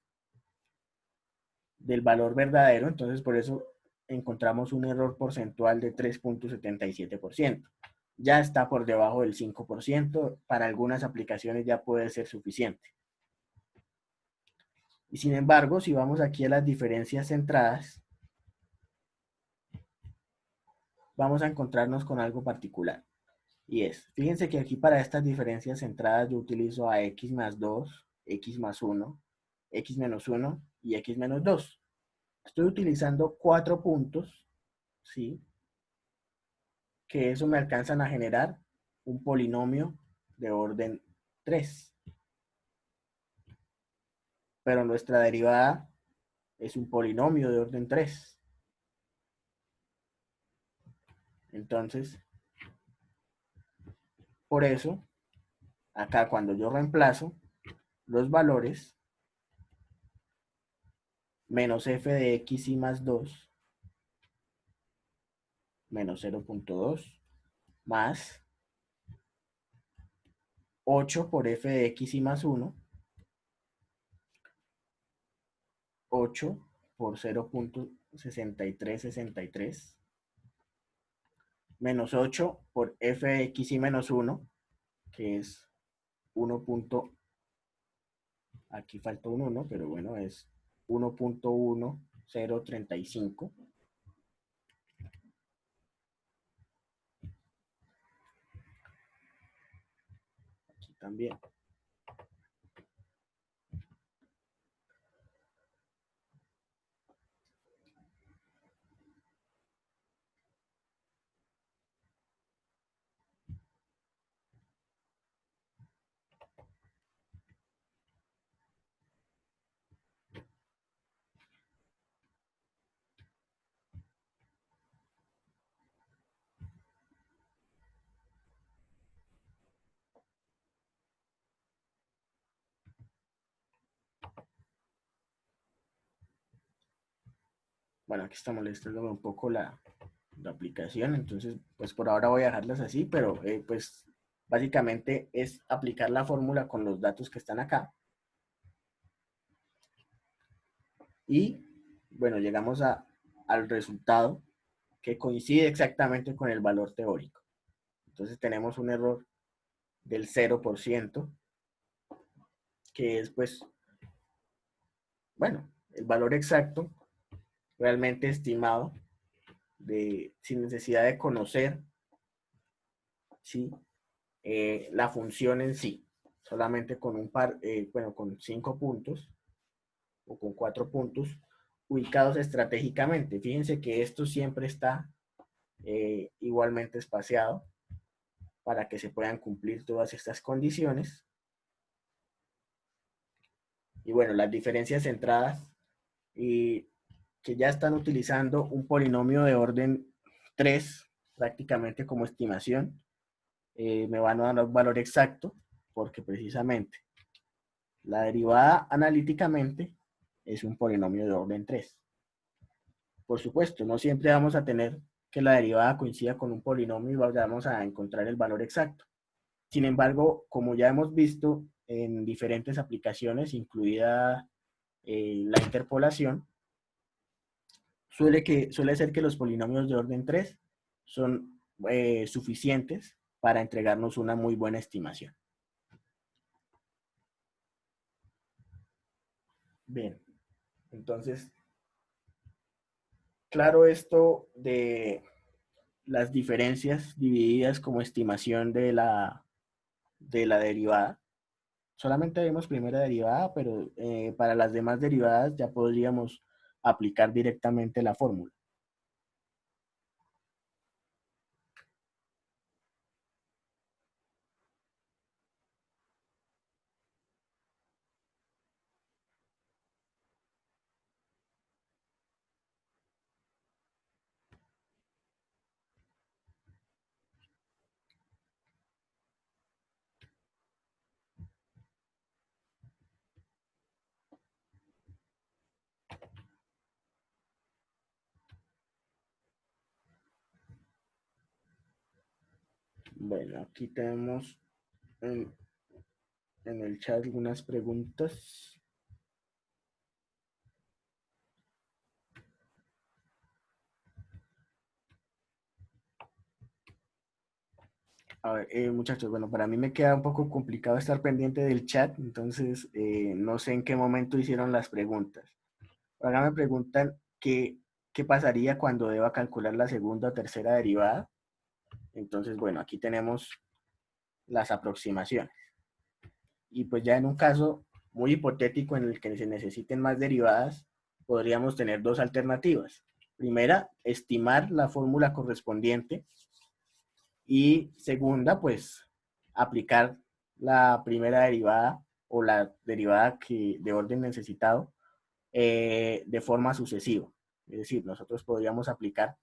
A: valor verdadero, entonces por eso encontramos un error porcentual de 3.77%. Ya está por debajo del 5%, para algunas aplicaciones ya puede ser suficiente. Y sin embargo, si vamos aquí a las diferencias centradas, vamos a encontrarnos con algo particular. Y fíjense que aquí para estas diferencias centradas yo utilizo a x más 2, x más 1, x menos 1 y x menos 2. Estoy utilizando 4 puntos, ¿sí? Que eso me alcanzan a generar un polinomio de orden 3. Pero nuestra derivada es un polinomio de orden 3. Entonces, por eso, acá cuando yo reemplazo los valores, menos f de x y más 2, menos 0.2, más 8 por f de x y más 1, 8 por 0.6363, menos 8 por f de x y menos 1, que es 1. Aquí falta un 1, pero bueno, es 1.1035. Aquí también. bueno, aquí está molestándome un poco la aplicación, entonces pues por ahora voy a dejarlas así, pero pues básicamente es aplicar la fórmula con los datos que están acá. Y bueno, llegamos al resultado que coincide exactamente con el valor teórico. Entonces tenemos un error del 0%, que es pues, bueno, el valor exacto realmente estimado sin necesidad de conocer, ¿sí? La función en sí, solamente con con 5 puntos o con 4 puntos ubicados estratégicamente. Fíjense que esto siempre está igualmente espaciado para que se puedan cumplir todas estas condiciones. Y bueno, las diferencias centradas y que ya están utilizando un polinomio de orden 3 prácticamente como estimación, me van a dar un valor exacto porque precisamente la derivada analíticamente es un polinomio de orden 3. Por supuesto, no siempre vamos a tener que la derivada coincida con un polinomio y vamos a encontrar el valor exacto. Sin embargo, como ya hemos visto en diferentes aplicaciones, incluida la interpolación, suele ser que los polinomios de orden 3 son suficientes para entregarnos una muy buena estimación. Bien, entonces, claro esto de las diferencias divididas como estimación de la derivada. Solamente vemos primera derivada, pero para las demás derivadas ya podríamos aplicar directamente la fórmula. Bueno, aquí tenemos en el chat algunas preguntas. A ver, muchachos, bueno, para mí me queda un poco complicado estar pendiente del chat, entonces no sé en qué momento hicieron las preguntas. Ahora me preguntan qué pasaría cuando deba calcular la segunda o tercera derivada. Entonces, bueno, aquí tenemos las aproximaciones. Y pues ya en un caso muy hipotético en el que se necesiten más derivadas, podríamos tener dos alternativas. Primera, estimar la fórmula correspondiente. Y segunda, pues aplicar la primera derivada o la derivada de orden necesitado de forma sucesiva. Es decir, nosotros podríamos aplicar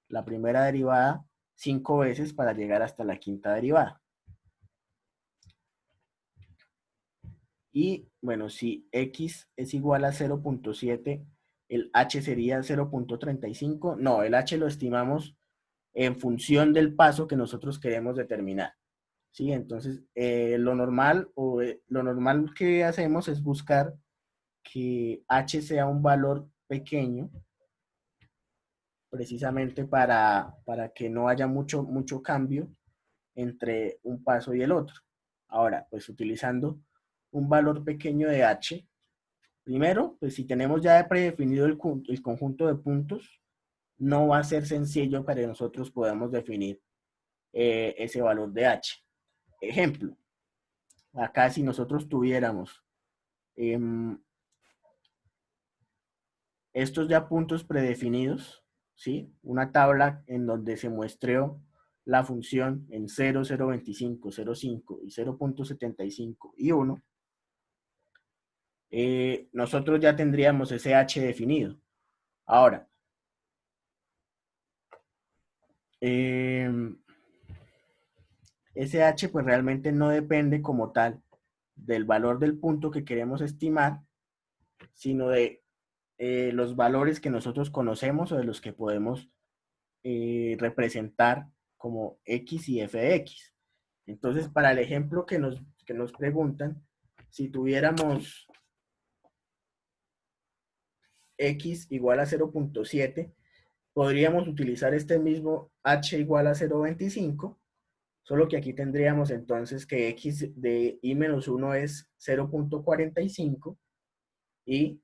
A: la primera derivada 5 veces para llegar hasta la quinta derivada. Y bueno, si x es igual a 0.7, el h sería 0.35. No, el h lo estimamos en función del paso que nosotros queremos determinar. ¿Sí? Entonces, lo normal que hacemos es buscar que h sea un valor pequeño, precisamente para que no haya mucho cambio entre un paso y el otro. Ahora, pues utilizando un valor pequeño de h, primero, pues si tenemos ya predefinido el conjunto de puntos, no va a ser sencillo para que nosotros podamos definir ese valor de h. Ejemplo, acá si nosotros tuviéramos estos ya puntos predefinidos, ¿sí? Una tabla en donde se muestreó la función en 0, 0.25, 0.5 y 0.75 y 1, nosotros ya tendríamos ese h definido. Ahora, ese h pues realmente no depende como tal del valor del punto que queremos estimar, sino de los valores que nosotros conocemos o de los que podemos representar como x y f de x. Entonces, para el ejemplo que nos preguntan, si tuviéramos x igual a 0.7, podríamos utilizar este mismo h igual a 0.25, solo que aquí tendríamos entonces que x de i-1 es 0.45 y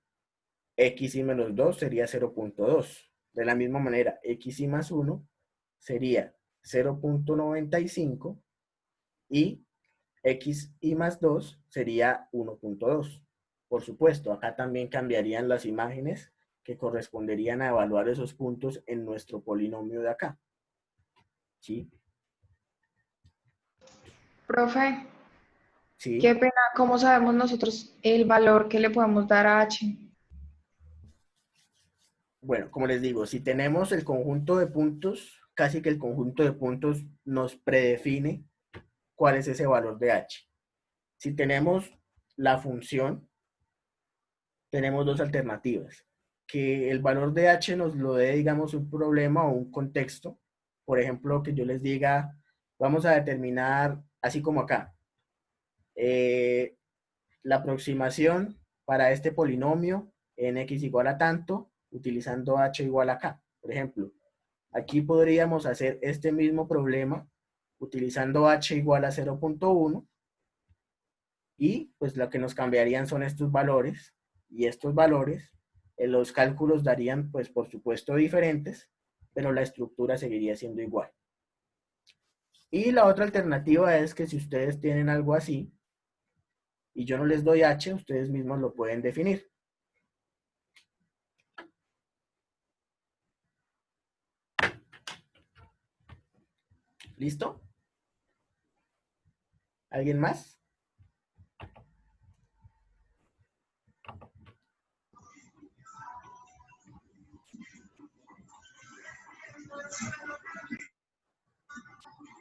A: x y menos 2 sería 0.2. De la misma manera, x y más 1 sería 0.95 y x y más 2 sería 1.2. Por supuesto, acá también cambiarían las imágenes que corresponderían a evaluar esos puntos en nuestro polinomio de acá. ¿Sí?
F: Profe,
A: ¿Sí?
F: qué pena, ¿cómo sabemos nosotros el valor que le podemos dar a h?
A: Bueno, como les digo, si tenemos el conjunto de puntos, casi que el conjunto de puntos nos predefine cuál es ese valor de h. Si tenemos la función, tenemos dos alternativas. Que el valor de h nos lo dé, digamos, un problema o un contexto. Por ejemplo, que yo les diga, vamos a determinar, así como acá, la aproximación para este polinomio en x igual a tanto, utilizando h igual a k. Por ejemplo, aquí podríamos hacer este mismo problema utilizando h igual a 0.1 y pues lo que nos cambiarían son estos valores y estos valores, los cálculos darían pues por supuesto diferentes, pero la estructura seguiría siendo igual. Y la otra alternativa es que si ustedes tienen algo así y yo no les doy h, ustedes mismos lo pueden definir. ¿Listo? ¿Alguien más?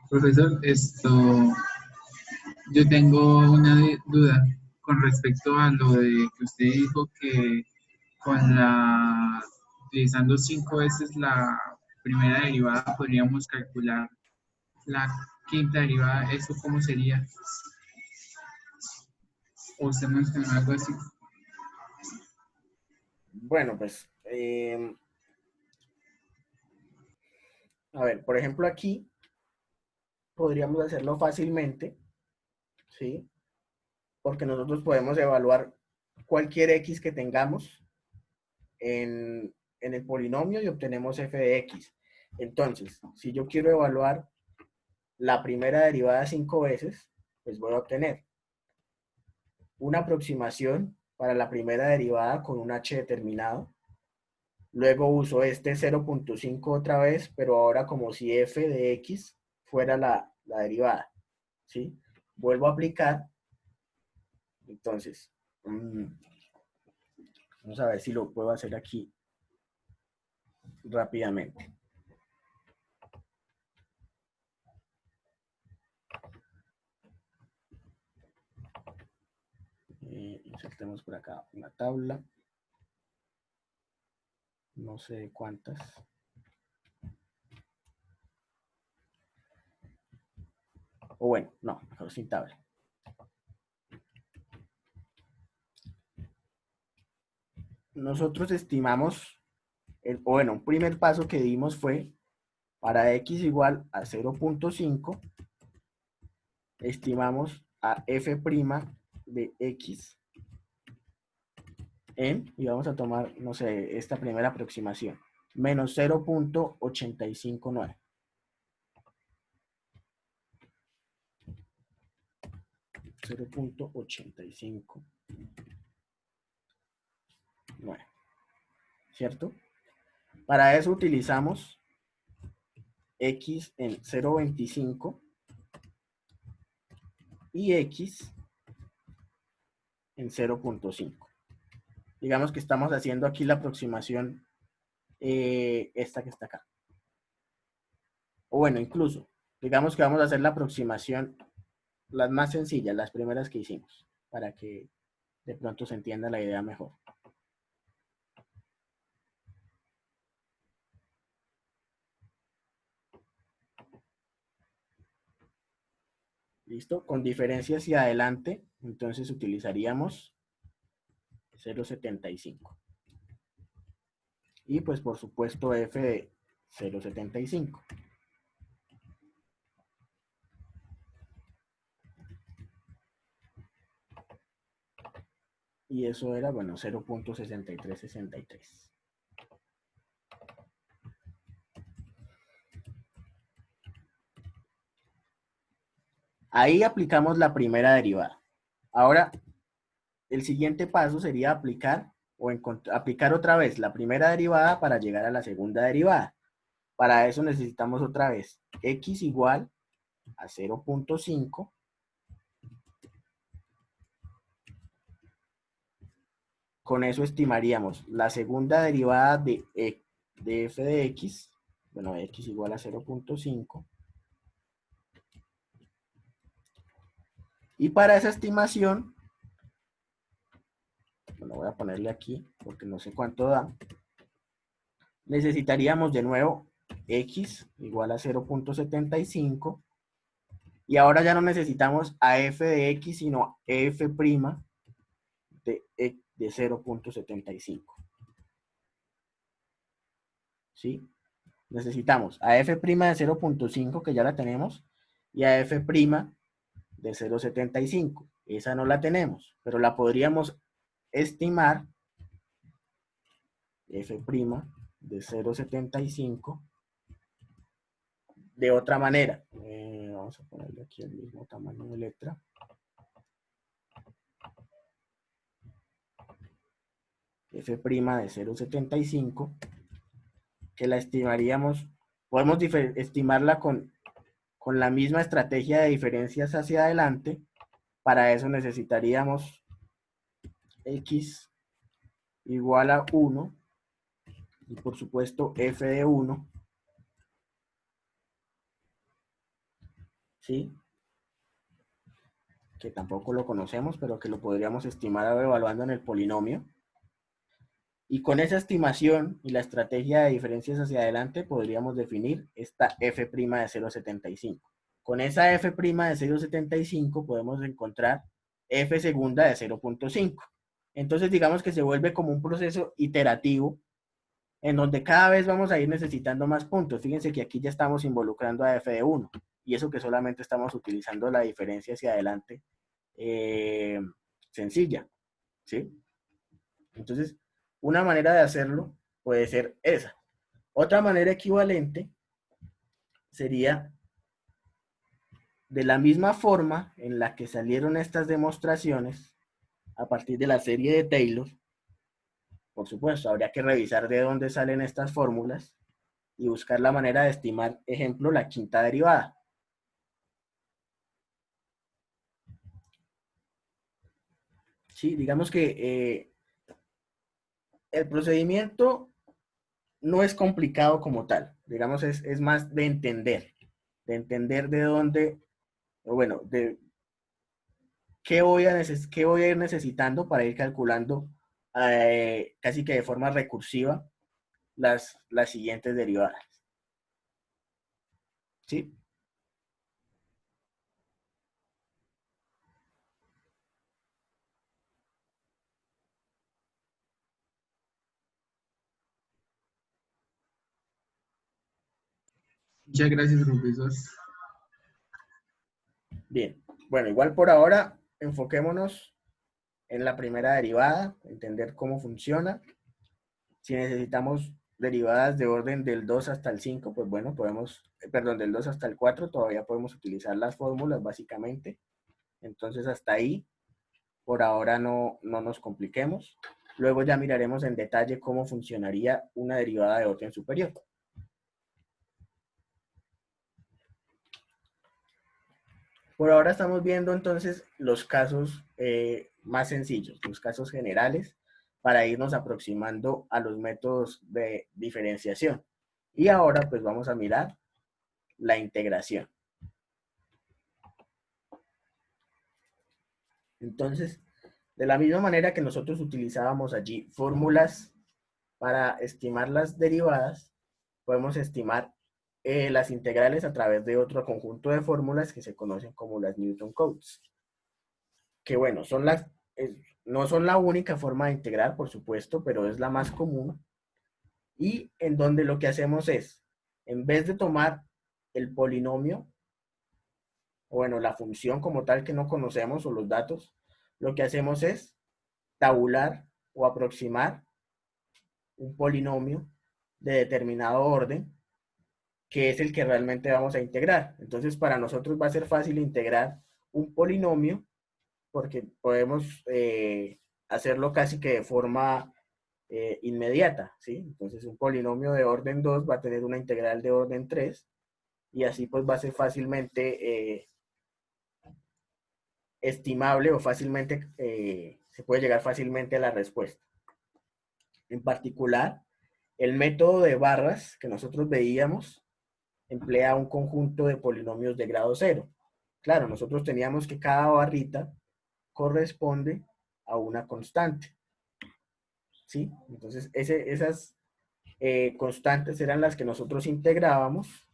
G: Profesor, yo tengo una duda con respecto a lo de que usted dijo que utilizando 5 veces la primera derivada podríamos calcular la quinta derivada. ¿Eso cómo sería? ¿O usted mencionó algo así?
A: Bueno, pues, a ver, por ejemplo aquí podríamos hacerlo fácilmente, ¿sí? Porque nosotros podemos evaluar cualquier x que tengamos en el polinomio y obtenemos f de x. Entonces, si yo quiero evaluar la primera derivada 5 veces, pues voy a obtener una aproximación para la primera derivada con un h determinado. Luego uso este 0.5 otra vez, pero ahora como si f de x fuera la derivada, ¿sí? Vuelvo a aplicar. Entonces, vamos a ver si lo puedo hacer aquí rápidamente. Insertemos por acá una tabla. No sé cuántas. O bueno, no, mejor sin tabla. Nosotros estimamos, un primer paso que dimos fue para x igual a 0.5, estimamos a f' de x y vamos a tomar, no sé, esta primera aproximación, menos 0.859. 0.859. ¿Cierto? Para eso utilizamos x en 0.25 y x en 0.5. Digamos que estamos haciendo aquí la aproximación esta que está acá. O bueno, incluso, digamos que vamos a hacer la aproximación, las más sencillas, las primeras que hicimos, para que de pronto se entienda la idea mejor. ¿Listo? Con diferencia hacia adelante, entonces utilizaríamos 0,75. Y pues por supuesto f de 0,75. Y eso era, bueno, 0.6363. Ahí aplicamos la primera derivada. Ahora, el siguiente paso sería aplicar aplicar otra vez la primera derivada para llegar a la segunda derivada. Para eso necesitamos otra vez x igual a 0.5 con eso estimaríamos la segunda derivada de f de x, bueno, x igual a 0.5. Y para esa estimación, bueno, voy a ponerle aquí porque no sé cuánto da, necesitaríamos de nuevo x igual a 0.75. Y ahora ya no necesitamos a f de x, sino f' de 0.75. ¿Sí? Necesitamos a f' de 0.5, que ya la tenemos, y a f' de 0.75. Esa no la tenemos, pero la podríamos estimar f' de 0.75 de otra manera. Vamos a ponerle aquí el mismo tamaño de letra. F' de 0.75, que la estimaríamos, podemos estimarla con la misma estrategia de diferencias hacia adelante. Para eso necesitaríamos x igual a 1 y por supuesto f de 1, ¿sí? Que tampoco lo conocemos, pero que lo podríamos estimar evaluando en el polinomio. Y con esa estimación y la estrategia de diferencias hacia adelante podríamos definir esta f' de 0.75. Con esa f' de 0.75 podemos encontrar f segunda de 0.5. Entonces digamos que se vuelve como un proceso iterativo en donde cada vez vamos a ir necesitando más puntos. Fíjense que aquí ya estamos involucrando a f de 1 y eso que solamente estamos utilizando la diferencia hacia adelante sencilla, ¿sí? Entonces, una manera de hacerlo puede ser esa. Otra manera equivalente sería de la misma forma en la que salieron estas demostraciones a partir de la serie de Taylor. Por supuesto, habría que revisar de dónde salen estas fórmulas y buscar la manera de estimar, ejemplo, la quinta derivada. Sí, digamos que el procedimiento no es complicado como tal. Digamos, es más de entender de dónde, bueno, de qué voy a ir necesitando para ir calculando casi que de forma recursiva las siguientes derivadas. ¿Sí?
G: Muchas gracias, profesor.
A: Bien. Bueno, igual por ahora enfoquémonos en la primera derivada, entender cómo funciona. Si necesitamos derivadas de orden del 2 hasta el 5, pues bueno, podemos, perdón, del 2 hasta el 4, todavía podemos utilizar las fórmulas básicamente. Entonces hasta ahí, por ahora no nos compliquemos. Luego ya miraremos en detalle cómo funcionaría una derivada de orden superior. Por ahora estamos viendo entonces los casos más sencillos, los casos generales, para irnos aproximando a los métodos de diferenciación. Y ahora pues vamos a mirar la integración. Entonces, de la misma manera que nosotros utilizábamos allí fórmulas para estimar las derivadas, podemos estimar las integrales a través de otro conjunto de fórmulas que se conocen como las Newton Codes. Que bueno, no son la única forma de integrar, por supuesto, pero es la más común. Y en donde lo que hacemos es, en vez de tomar el polinomio, o bueno, la función como tal que no conocemos o los datos, lo que hacemos es tabular o aproximar un polinomio de determinado orden, que es el que realmente vamos a integrar. Entonces, para nosotros va a ser fácil integrar un polinomio porque podemos hacerlo casi que de forma inmediata, ¿sí? Entonces, un polinomio de orden 2 va a tener una integral de orden 3 y así pues va a ser fácilmente estimable o fácilmente, se puede llegar fácilmente a la respuesta. En particular, el método de barras que nosotros veíamos emplea un conjunto de polinomios de grado 0. Claro, nosotros teníamos que cada barrita corresponde a una constante, ¿sí? Entonces, esas constantes eran las que nosotros integrábamos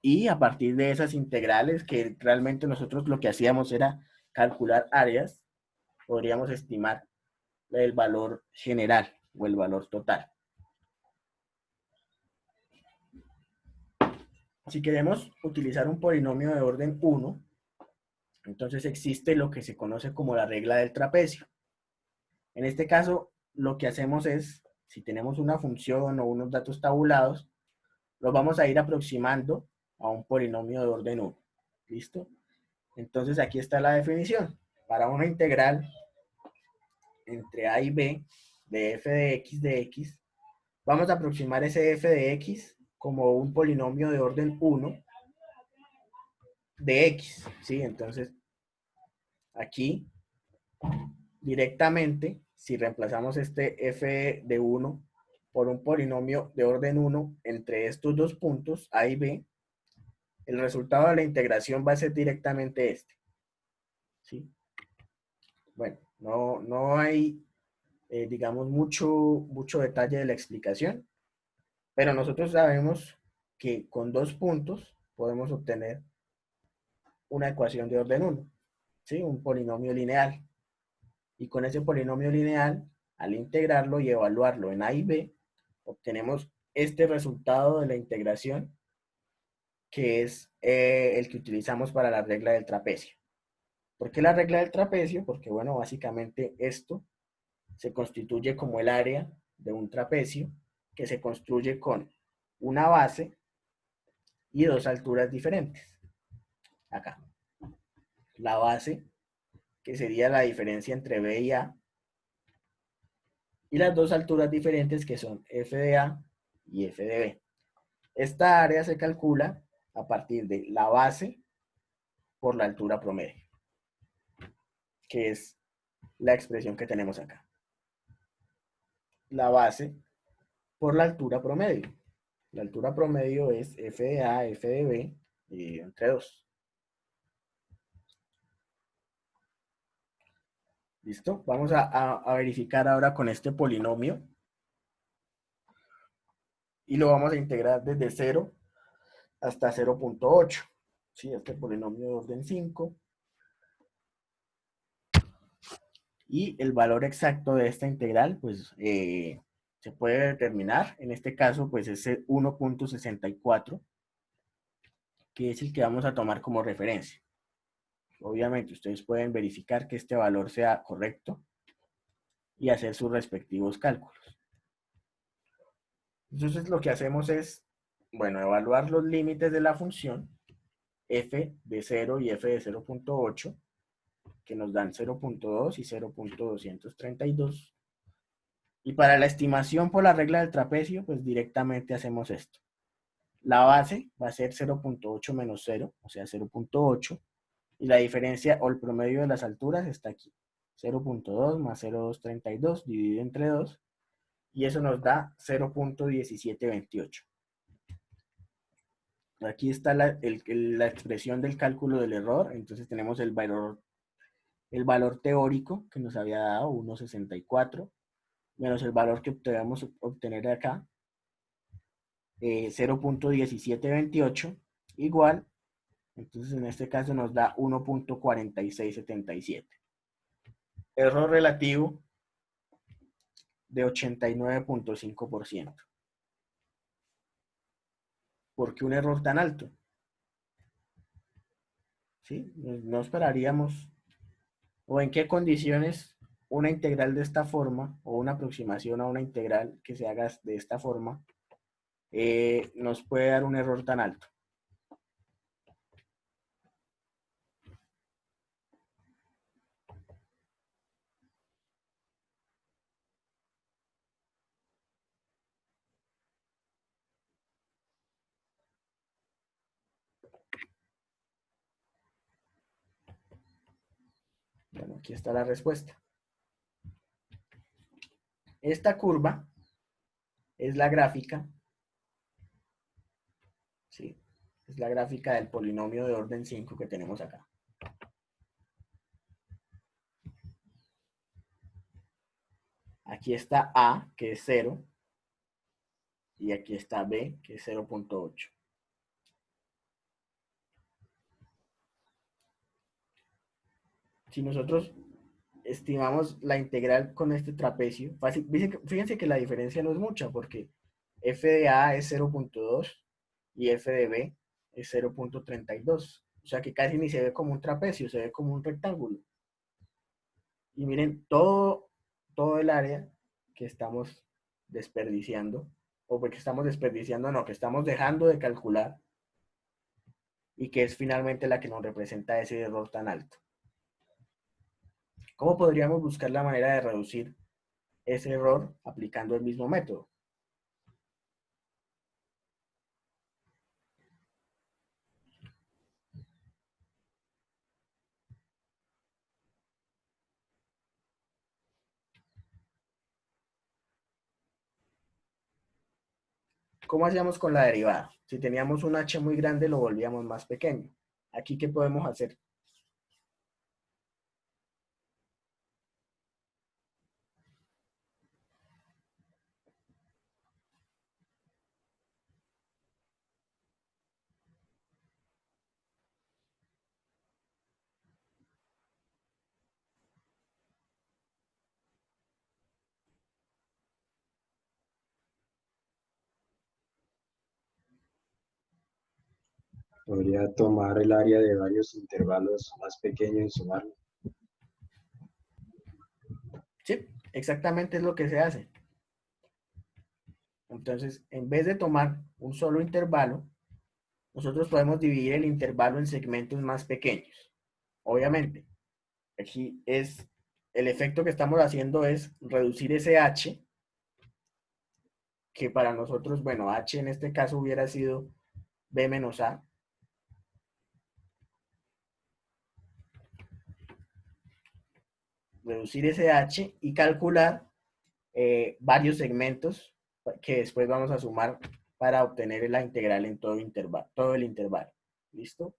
A: y a partir de esas integrales, que realmente nosotros lo que hacíamos era calcular áreas, podríamos estimar el valor general o el valor total. Si queremos utilizar un polinomio de orden 1, entonces existe lo que se conoce como la regla del trapecio. En este caso, lo que hacemos es, si tenemos una función o unos datos tabulados, los vamos a ir aproximando a un polinomio de orden 1. ¿Listo? Entonces aquí está la definición. Para una integral entre a y b de f de x, vamos a aproximar ese f de x como un polinomio de orden 1 de x, ¿sí? Entonces, aquí, directamente, si reemplazamos este f de 1 por un polinomio de orden 1 entre estos dos puntos, a y b, el resultado de la integración va a ser directamente este, ¿sí? Bueno, no hay, digamos, mucho detalle de la explicación, pero nosotros sabemos que con dos puntos podemos obtener una ecuación de orden 1, ¿sí? Un polinomio lineal. Y con ese polinomio lineal, al integrarlo y evaluarlo en a y b, obtenemos este resultado de la integración, que es el que utilizamos para la regla del trapecio. ¿Por qué la regla del trapecio? Porque, bueno, básicamente esto se constituye como el área de un trapecio que se construye con una base y dos alturas diferentes. Acá. La base, que sería la diferencia entre B y A, y las dos alturas diferentes que son F de A y F de B. Esta área se calcula a partir de la base por la altura promedio, que es la expresión que tenemos acá. La base por la altura promedio. La altura promedio es F de A, F de B, dividido entre 2. ¿Listo? Vamos a verificar ahora con este polinomio. Y lo vamos a integrar desde 0 hasta 0.8. ¿Sí? Este polinomio de orden 5. Y el valor exacto de esta integral, pues, se puede determinar. En este caso, pues, es 1.64, que es el que vamos a tomar como referencia. Obviamente, ustedes pueden verificar que este valor sea correcto y hacer sus respectivos cálculos. Entonces, lo que hacemos es, bueno, evaluar los límites de la función f de 0 y f de 0.8, que nos dan 0.2 y 0.232. Y para la estimación por la regla del trapecio, pues directamente hacemos esto. La base va a ser 0.8 menos 0, o sea, 0.8. Y la diferencia o el promedio de las alturas está aquí. 0.2 más 0.232 dividido entre 2. Y eso nos da 0.1728. Aquí está la expresión del cálculo del error. Entonces tenemos el valor teórico que nos había dado, 1.64, menos el valor que debemos obtener acá, 0.1728 igual, entonces en este caso nos da 1.4677. Error relativo de 89.5%. ¿Por qué un error tan alto? ¿Sí? No esperaríamos, o en qué condiciones una integral de esta forma, o una aproximación a una integral que se haga de esta forma, nos puede dar un error tan alto. Bueno, aquí está la respuesta. Esta curva es la gráfica, ¿sí? Es la gráfica del polinomio de orden 5 que tenemos acá. Aquí está A, que es 0, y aquí está B, que es 0.8. Si nosotros estimamos la integral con este trapecio, fíjense que la diferencia no es mucha, porque f de A es 0.2 y f de B es 0.32. O sea que casi ni se ve como un trapecio, se ve como un rectángulo. Y miren, todo el área que estamos desperdiciando, o porque estamos desperdiciando, no, que estamos dejando de calcular, y que es finalmente la que nos representa ese error tan alto. ¿Cómo podríamos buscar la manera de reducir ese error aplicando el mismo método? ¿Cómo hacíamos con la derivada? Si teníamos un h muy grande, lo volvíamos más pequeño. Aquí, ¿qué podemos hacer?
E: Podría tomar el área de varios intervalos más pequeños y sumarlo.
A: Sí, exactamente es lo que se hace. Entonces, en vez de tomar un solo intervalo, nosotros podemos dividir el intervalo en segmentos más pequeños. Obviamente, aquí es el efecto que estamos haciendo es reducir ese h, que para nosotros, bueno, h en este caso hubiera sido b menos a. Reducir ese h y calcular varios segmentos que después vamos a sumar para obtener la integral en todo el intervalo. ¿Listo?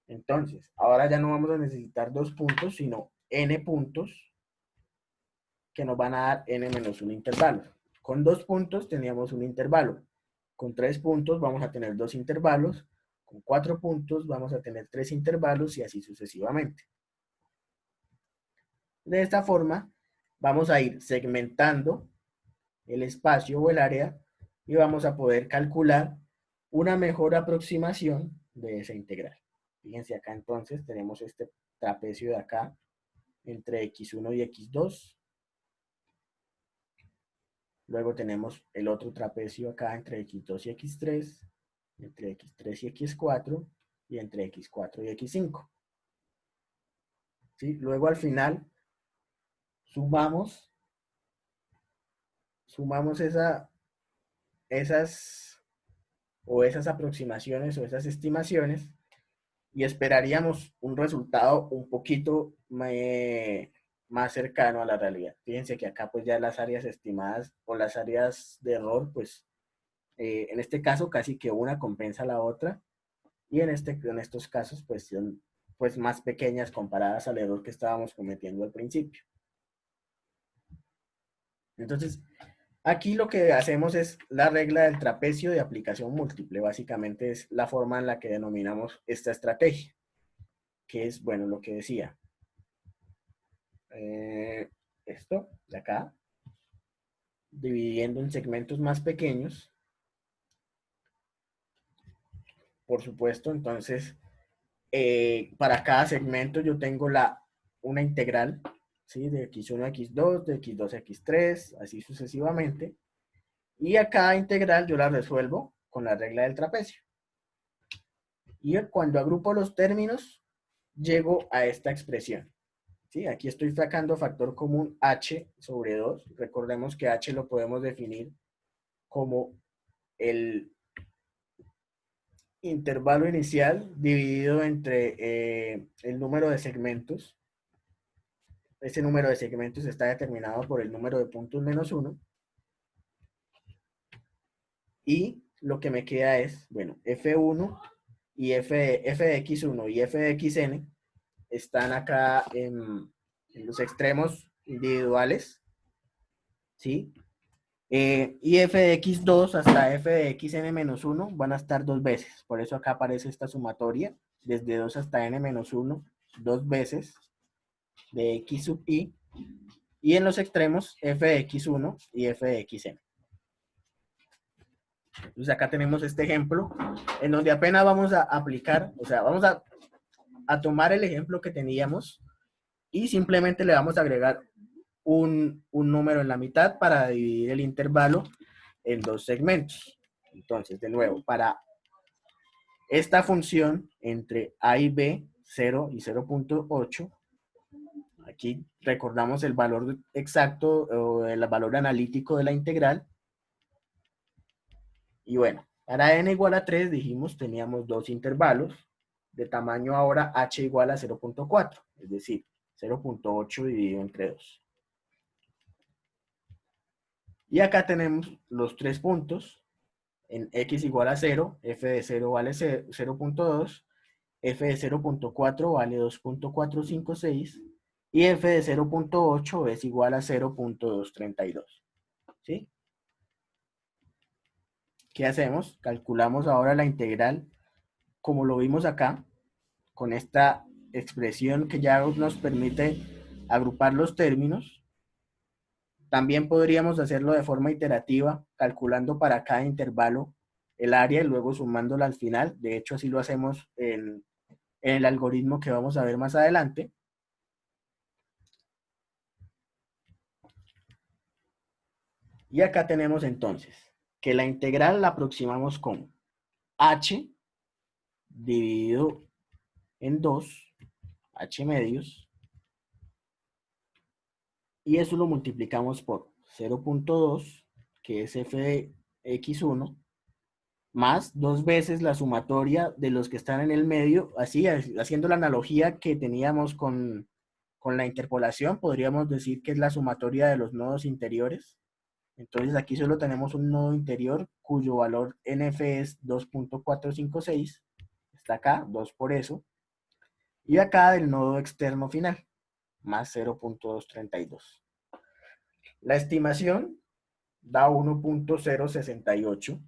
A: Entonces, ahora ya no vamos a necesitar 2 puntos, sino n puntos que nos van a dar n menos un intervalo. Con 2 puntos teníamos un intervalo. Con 3 puntos vamos a tener 2 intervalos. Con 4 puntos vamos a tener 3 intervalos y así sucesivamente. De esta forma, vamos a ir segmentando el espacio o el área y vamos a poder calcular una mejor aproximación de esa integral. Fíjense acá entonces tenemos este trapecio de acá entre x1 y x2. Luego tenemos el otro trapecio acá entre x2 y x3, entre x3 y x4 y entre x4 y x5. ¿Sí? Luego al final sumamos esas aproximaciones o esas estimaciones y esperaríamos un resultado un poquito más cercano a la realidad. Fíjense que acá pues ya las áreas estimadas o las áreas de error, pues en este caso casi que una compensa a la otra y en estos casos pues son pues más pequeñas comparadas al error que estábamos cometiendo al principio. Entonces, Aquí lo que hacemos es la regla del trapecio de aplicación múltiple. Básicamente es la forma en la que denominamos esta estrategia, que es, bueno, lo que decía. Esto de acá, dividiendo en segmentos más pequeños, por supuesto. Entonces, para cada segmento yo tengo una integral, ¿sí? De x1 a x2, de x2 a x3, así sucesivamente. Y a cada integral yo la resuelvo con la regla del trapecio. Y cuando agrupo los términos, llego a esta expresión. ¿Sí? Aquí estoy sacando factor común h sobre 2. Recordemos que h lo podemos definir como el intervalo inicial dividido entre el número de segmentos. Ese número de segmentos está determinado por el número de puntos menos 1. Y lo que me queda es, bueno, f1 y f de x1 y f de xn están acá en los extremos individuales, ¿sí? Y f de x2 hasta f de xn-1 van a estar dos veces. Por eso acá aparece esta sumatoria, desde 2 hasta n-1, dos veces de x sub i. Y en los extremos, f de x1 y f de xn. Entonces acá tenemos este ejemplo, en donde apenas vamos a aplicar, o sea, vamos a tomar el ejemplo que teníamos y simplemente le vamos a agregar un número en la mitad para dividir el intervalo en dos segmentos. Entonces, de nuevo, para esta función entre a y b, 0 y 0.8, aquí recordamos el valor exacto o el valor analítico de la integral. Y bueno, para n igual a 3 dijimos teníamos dos intervalos de tamaño ahora h igual a 0.4, es decir, 0.8 dividido entre 2. Y acá tenemos los tres puntos. En x igual a 0, f de 0 vale 0.2, f de 0.4 vale 2.456 y f de 0.8 es igual a 0.232. ¿Sí? ¿Qué hacemos? Calculamos ahora la integral como lo vimos acá, con esta expresión que ya nos permite agrupar los términos. También podríamos hacerlo de forma iterativa, calculando para cada intervalo el área y luego sumándola al final. De hecho, así lo hacemos en el algoritmo que vamos a ver más adelante. Y acá tenemos entonces que la integral la aproximamos con h dividido en 2, h medios, y eso lo multiplicamos por 0.2, que es f de x1, más dos veces la sumatoria de los que están en el medio, así haciendo la analogía que teníamos con la interpolación, podríamos decir que es la sumatoria de los nodos interiores. Entonces aquí solo tenemos un nodo interior cuyo valor NF es 2.456, está acá, 2 por eso, y acá del nodo externo final, más 0.232. La estimación da 1.068.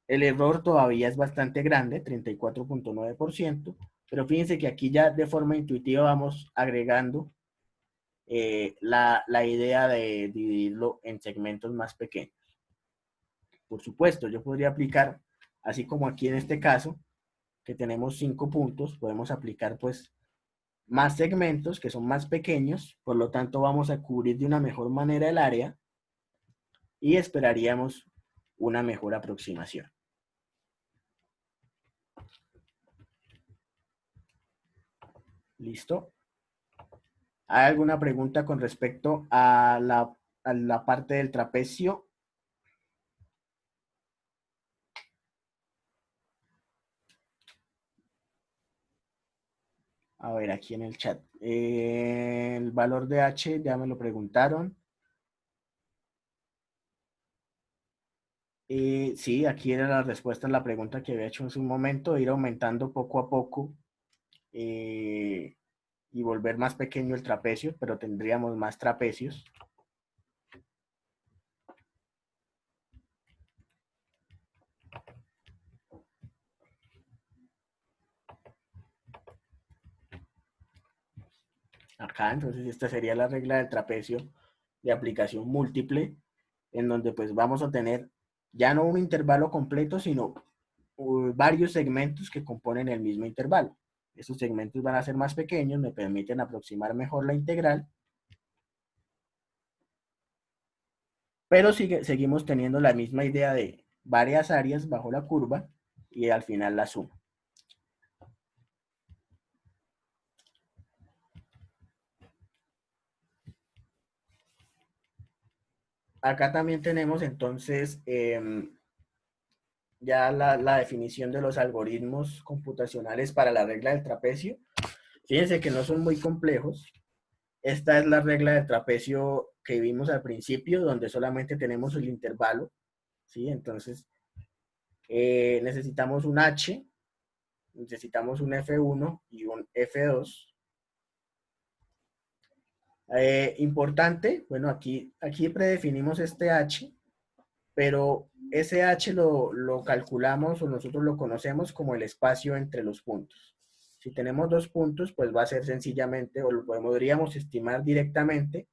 A: El error todavía es bastante grande, 34.9%, pero fíjense que aquí ya de forma intuitiva vamos agregando la idea de dividirlo en segmentos más pequeños. Por supuesto, yo podría aplicar, así como aquí en este caso, que tenemos 5 puntos, podemos aplicar pues más segmentos que son más pequeños, por lo tanto vamos a cubrir de una mejor manera el área y esperaríamos una mejor aproximación. ¿Listo? ¿Hay alguna pregunta con respecto a la parte del trapecio? A ver, aquí en el chat. El valor de H, ya me lo preguntaron. Sí, aquí era la respuesta a la pregunta que había hecho en su momento, ir aumentando poco a poco y volver más pequeño el trapecio, pero tendríamos más trapecios. acá. Entonces esta sería la regla del trapecio de aplicación múltiple, en donde pues vamos a tener ya no un intervalo completo, sino varios segmentos que componen el mismo intervalo. Estos segmentos van a ser más pequeños, me permiten aproximar mejor la integral, pero seguimos teniendo la misma idea de varias áreas bajo la curva y al final la suma. Acá también tenemos entonces ya la definición de los algoritmos computacionales para la regla del trapecio. Fíjense que no son muy complejos. Esta es la regla del trapecio que vimos al principio, donde solamente tenemos el intervalo, ¿sí? Entonces, necesitamos un H, necesitamos un F1 y un F2. Importante, bueno, aquí predefinimos este H, pero ese H lo calculamos o nosotros lo conocemos como el espacio entre los puntos. Si tenemos dos puntos, pues va a ser sencillamente, o lo podríamos estimar directamente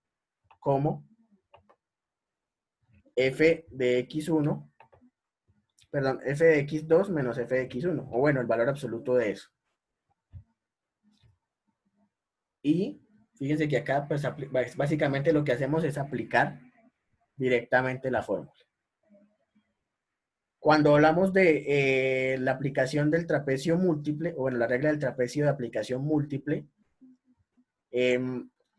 A: como f de x1, perdón, f de x2 menos f de x1, o bueno, el valor absoluto de eso. Y fíjense que acá, pues, básicamente lo que hacemos es aplicar directamente la fórmula. Cuando hablamos de la aplicación del trapecio múltiple, o bueno, la regla del trapecio de aplicación múltiple,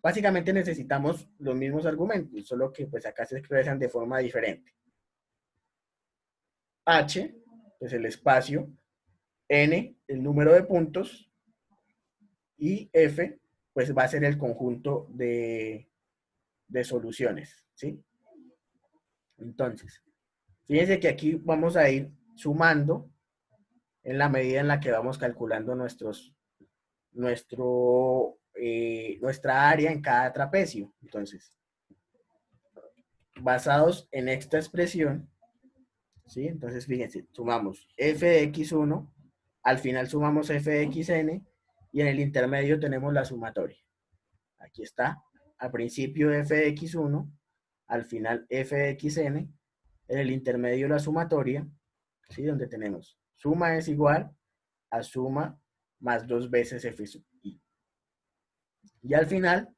A: básicamente necesitamos los mismos argumentos, solo que pues acá se expresan de forma diferente. H, pues el espacio, N, el número de puntos, y F, pues va a ser el conjunto de soluciones, ¿sí? Entonces, fíjense que aquí vamos a ir sumando en la medida en la que vamos calculando nuestra área en cada trapecio. Entonces, basados en esta expresión, ¿sí? Entonces, fíjense, sumamos f de x1, al final sumamos f de xn, y en el intermedio tenemos la sumatoria. Aquí está, al principio f de x1, al final f de xn, en el intermedio la sumatoria, ¿sí? Donde tenemos suma es igual a suma más 2 veces f sub i. Y al final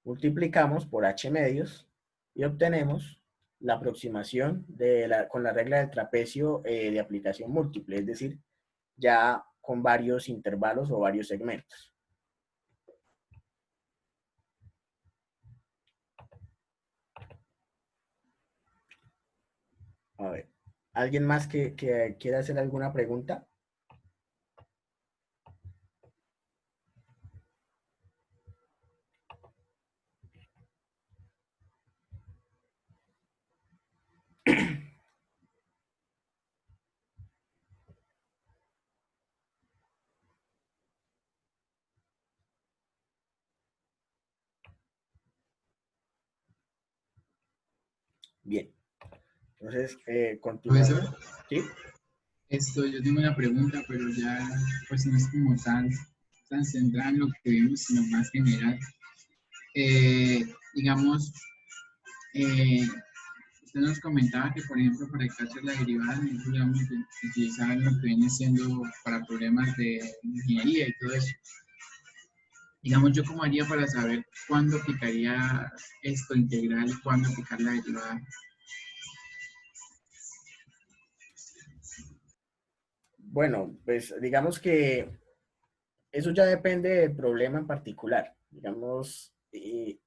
A: multiplicamos por h medios y obtenemos la aproximación con la regla del trapecio de aplicación múltiple, es decir, ya con varios intervalos o varios segmentos. A ver, ¿alguien más que quiera hacer alguna pregunta? Bien. Entonces, continuamos.
G: Profesor,
A: ¿Sí?
G: yo tengo una pregunta, pero ya pues no es como tan centrada en lo que vimos, sino más general. Digamos, usted nos comentaba que, por ejemplo, para el caso de la derivada, nosotros digamos que utilizar lo que viene siendo para problemas de ingeniería y todo eso. Digamos, ¿yo cómo haría para saber cuándo aplicaría esto integral y cuándo aplicar la derivada?
A: Bueno, pues digamos que eso ya depende del problema en particular. Digamos, de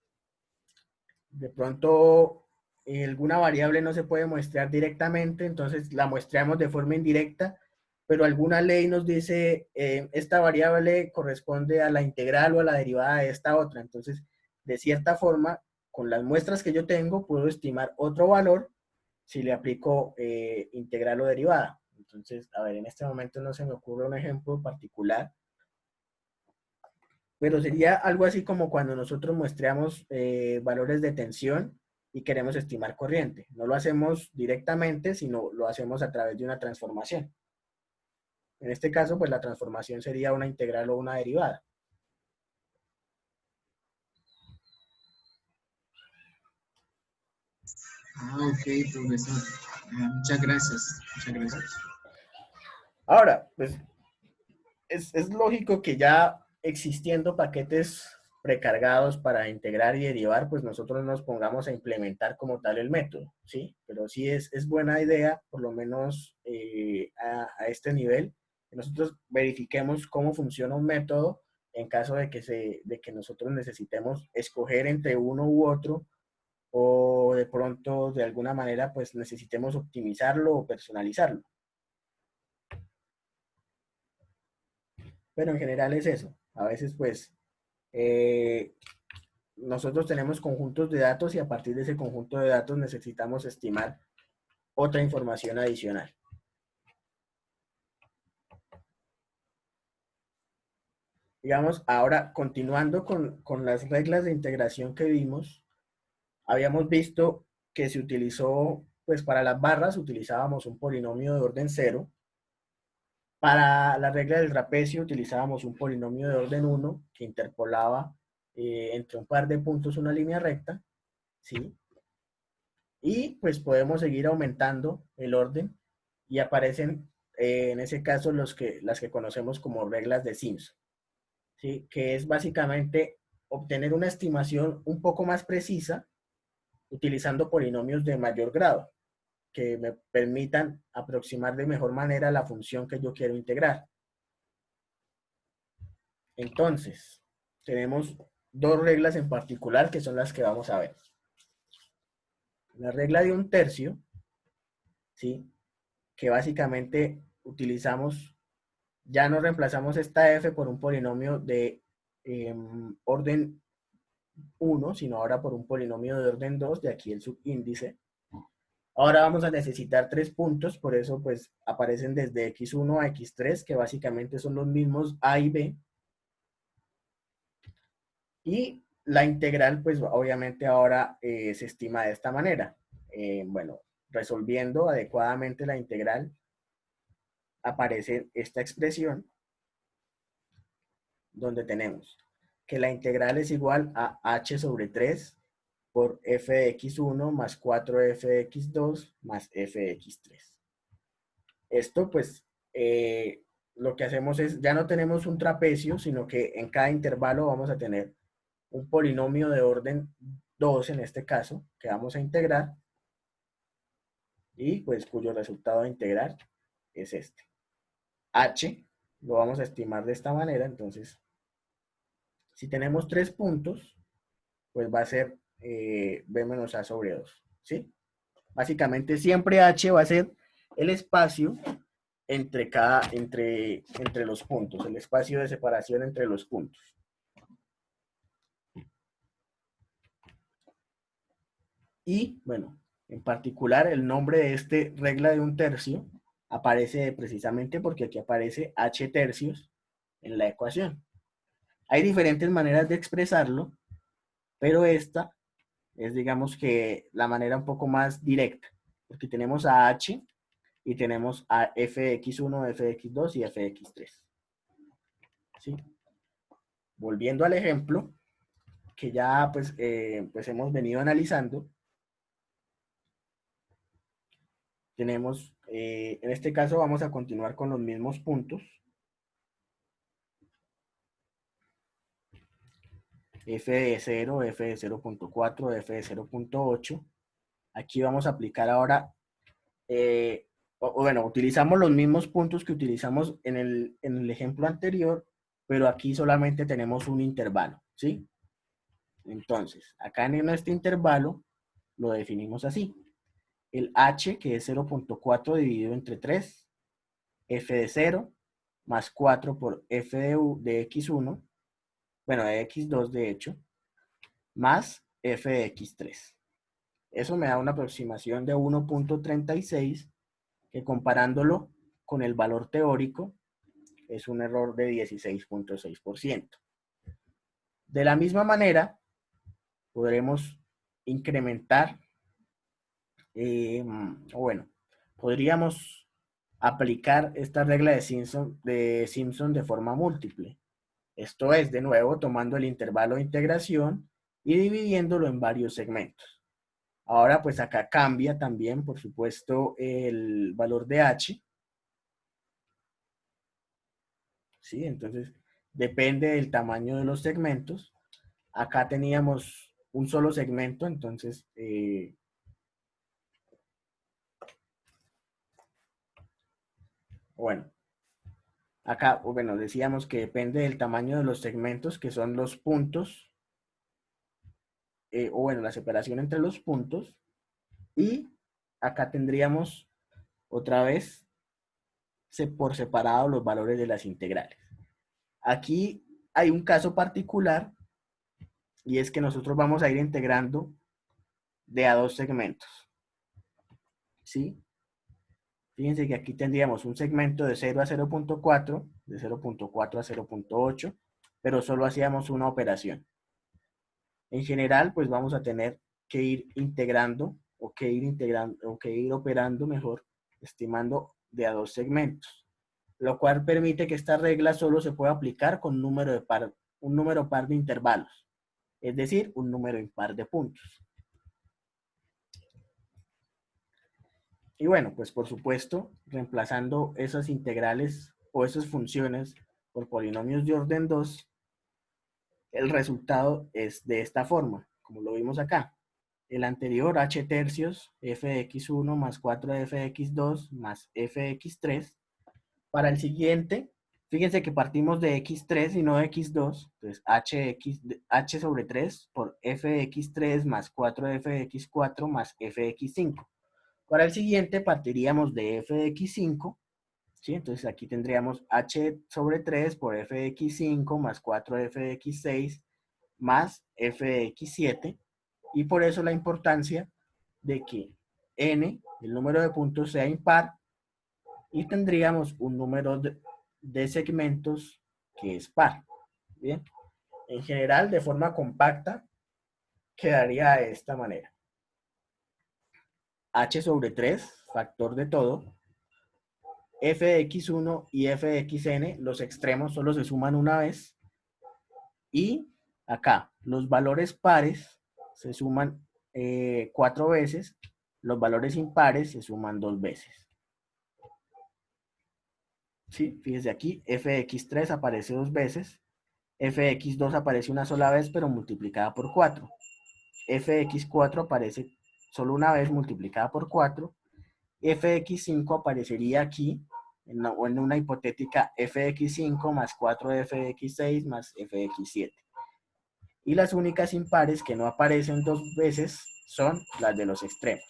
A: pronto alguna variable no se puede muestrear directamente, entonces la muestreamos de forma indirecta, pero alguna ley nos dice esta variable corresponde a la integral o a la derivada de esta otra. Entonces, de cierta forma, con las muestras que yo tengo, puedo estimar otro valor si le aplico integral o derivada. Entonces, a ver, en este momento no se me ocurre un ejemplo particular, pero sería algo así como cuando nosotros muestreamos valores de tensión y queremos estimar corriente. No lo hacemos directamente, sino lo hacemos a través de una transformación. En este caso, pues la transformación sería una integral o una derivada.
G: Ah, ok, profesor. Muchas gracias. Muchas gracias.
A: Ahora, pues es lógico que ya existiendo paquetes precargados para integrar y derivar, pues nosotros nos pongamos a implementar como tal el método, ¿sí? Pero sí es buena idea, por lo menos a este nivel, que nosotros verifiquemos cómo funciona un método en caso de que nosotros necesitemos escoger entre uno u otro o de pronto de alguna manera pues necesitemos optimizarlo o personalizarlo. Pero en general es eso. A veces pues eh, nosotros tenemos conjuntos de datos y a partir de ese conjunto de datos necesitamos estimar otra información adicional. Digamos, ahora continuando con las reglas de integración que vimos, habíamos visto que se utilizó, pues para las barras utilizábamos un polinomio de orden cero. Para la regla del trapecio utilizábamos un polinomio de orden 1 que interpolaba entre un par de puntos una línea recta, ¿sí? Y pues podemos seguir aumentando el orden y aparecen en ese caso las que conocemos como reglas de Simpson, ¿sí? Que es básicamente obtener una estimación un poco más precisa utilizando polinomios de mayor grado que me permitan aproximar de mejor manera la función que yo quiero integrar. Entonces, tenemos dos reglas en particular que son las que vamos a ver. La regla de un tercio, ¿sí? Que básicamente utilizamos, ya no reemplazamos esta f por un polinomio de orden 1, sino ahora por un polinomio de orden 2, de aquí el subíndice. Ahora vamos a necesitar 3 puntos, por eso pues aparecen desde x1 a x3, que básicamente son los mismos a y b. Y la integral, pues obviamente ahora se estima de esta manera. Bueno, resolviendo adecuadamente la integral, aparece esta expresión donde tenemos que la integral es igual a h sobre 3 por f de x1 más 4f de x2 más f de x3. Esto pues lo que hacemos es, ya no tenemos un trapecio, sino que en cada intervalo vamos a tener un polinomio de orden 2 en este caso, que vamos a integrar, y pues cuyo resultado de integrar es este. H lo vamos a estimar de esta manera, entonces, si tenemos 3 puntos, pues va a ser b menos a sobre 2, ¿sí? Básicamente siempre H va a ser el espacio entre los puntos, el espacio de separación entre los puntos. Y, bueno, en particular el nombre de este regla de un tercio aparece precisamente porque aquí aparece h tercios en la ecuación. Hay diferentes maneras de expresarlo, pero esta es, digamos que, la manera un poco más directa, porque tenemos a h y tenemos a f de x1, f de x2 y f de x3. ¿Sí? Volviendo al ejemplo que ya pues hemos venido analizando, tenemos, en este caso vamos a continuar con los mismos puntos. F de 0, F de 0.4, F de 0.8. Aquí vamos a aplicar ahora, bueno, utilizamos los mismos puntos que utilizamos en el ejemplo anterior, pero aquí solamente tenemos un intervalo, ¿sí? Entonces, acá en este intervalo lo definimos así. El h, que es 0.4 dividido entre 3, f de 0, más 4 por f de x1, bueno, de x2 de hecho, más f de x3. Eso me da una aproximación de 1.36, que comparándolo con el valor teórico, es un error de 16.6%. De la misma manera, podremos incrementar, bueno, podríamos aplicar esta regla de Simpson de forma múltiple. Esto es, de nuevo, tomando el intervalo de integración y dividiéndolo en varios segmentos. Ahora, pues acá cambia también, por supuesto, el valor de h. ¿Sí? Entonces, depende del tamaño de los segmentos. Acá teníamos un solo segmento, entonces, bueno, acá, bueno, decíamos que depende del tamaño de los segmentos, que son los puntos, o bueno, la separación entre los puntos. Y acá tendríamos otra vez por separado los valores de las integrales. Aquí hay un caso particular y es que nosotros vamos a ir integrando de a dos segmentos. ¿Sí? Fíjense que aquí tendríamos un segmento de 0 a 0.4, de 0.4 a 0.8, pero solo hacíamos una operación. En general, pues vamos a tener que ir integrando o que ir operando mejor, estimando de a dos segmentos, lo cual permite que esta regla solo se pueda aplicar con un número par de intervalos, es decir, un número impar de puntos. Y bueno, pues por supuesto, reemplazando esas integrales o esas funciones por polinomios de orden 2, el resultado es de esta forma, como lo vimos acá. El anterior, h tercios, f de x1 más 4 de f de x2 más f de x3. Para el siguiente, fíjense que partimos de x3 y no de x2. Entonces, h sobre 3 por f de x3 más 4 de f de x4 más f de x5. Para el siguiente partiríamos de f de x5, ¿sí? Entonces aquí tendríamos h sobre 3 por f de x5 más 4 de f de x6 más f de x7. Y por eso la importancia de que n, el número de puntos, sea impar y tendríamos un número de segmentos que es par. Bien, en general, de forma compacta, quedaría de esta manera. H sobre 3, factor de todo, f de x1 y f de xn, los extremos solo se suman una vez, y acá los valores pares se suman 4 veces, los valores impares se suman 2 veces. ¿Sí? Fíjense aquí, f de x3 aparece 2 veces, f de x2 aparece una sola vez, pero multiplicada por 4. F de x4 aparece solo una vez multiplicada por 4. F de x5 aparecería aquí, o en una hipotética f de x5 más 4 de f de x6 más f de x7. Y las únicas impares que no aparecen 2 veces son las de los extremos.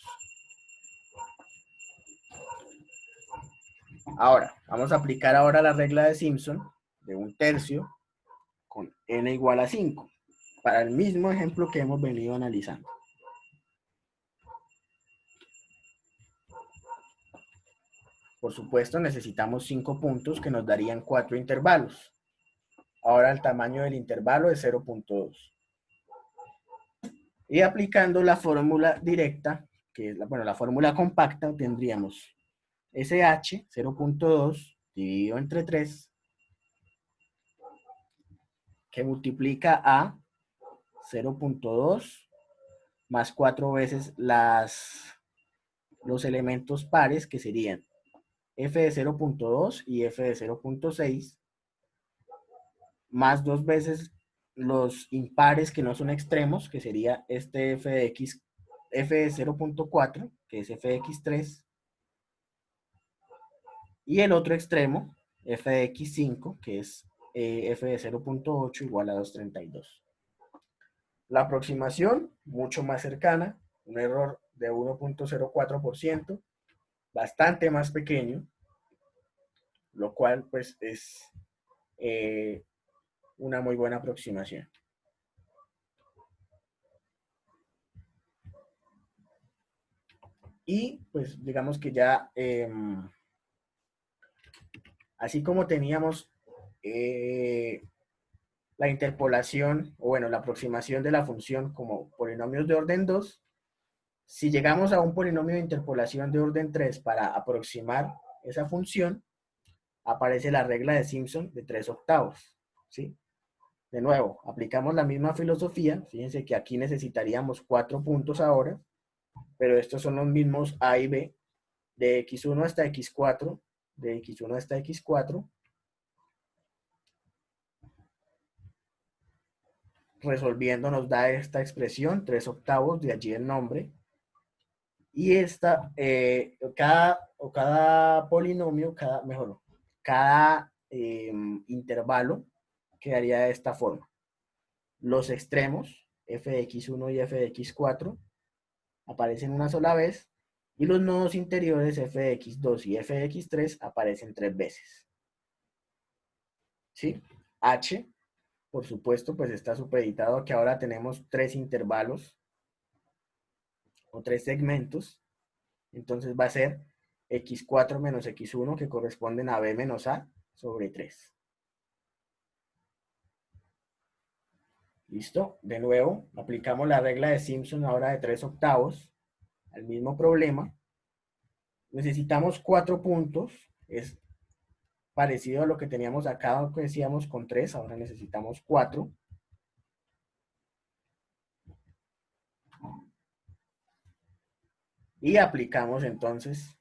A: Ahora, vamos a aplicar ahora la regla de Simpson de 1/3 con n igual a 5, para el mismo ejemplo que hemos venido analizando. Por supuesto, necesitamos 5 puntos que nos darían 4 intervalos. Ahora el tamaño del intervalo es 0.2. Y aplicando la fórmula directa, que es la fórmula compacta, tendríamos SH 0.2 dividido entre 3, que multiplica a 0.2 más 4 veces los elementos pares, que serían f de 0.2 y f de 0.6, más 2 veces los impares que no son extremos, que sería este f de 0.4, que es f de x3, y el otro extremo, f de x5, que es f de 0.8 igual a 232. La aproximación, mucho más cercana, un error de 1.04%, bastante más pequeño, lo cual pues es una muy buena aproximación. Y pues digamos que ya, así como teníamos la interpolación, o bueno, la aproximación de la función como polinomios de orden 2, si llegamos a un polinomio de interpolación de orden 3 para aproximar esa función, aparece la regla de Simpson de 3/8, ¿sí? De nuevo, aplicamos la misma filosofía. Fíjense que aquí necesitaríamos 4 puntos ahora, pero estos son los mismos A y B, de x1 hasta x4, de x1 hasta x4, resolviendo nos da esta expresión, 3/8, de allí el nombre, y cada polinomio, cada intervalo quedaría de esta forma. Los extremos, f de x1 y f de x4, aparecen una sola vez, y los nodos interiores, f de x2 y f de x3, aparecen 3 veces. ¿Sí? H, por supuesto, pues está supeditado a que ahora tenemos 3 intervalos o 3 segmentos. Entonces va a ser x4 menos x1, que corresponden a b menos a sobre 3. ¿Listo? De nuevo, aplicamos la regla de Simpson ahora de 3/8 al mismo problema. Necesitamos 4 puntos. Es parecido a lo que teníamos acá, lo que decíamos con 3. Ahora necesitamos 4. Y aplicamos entonces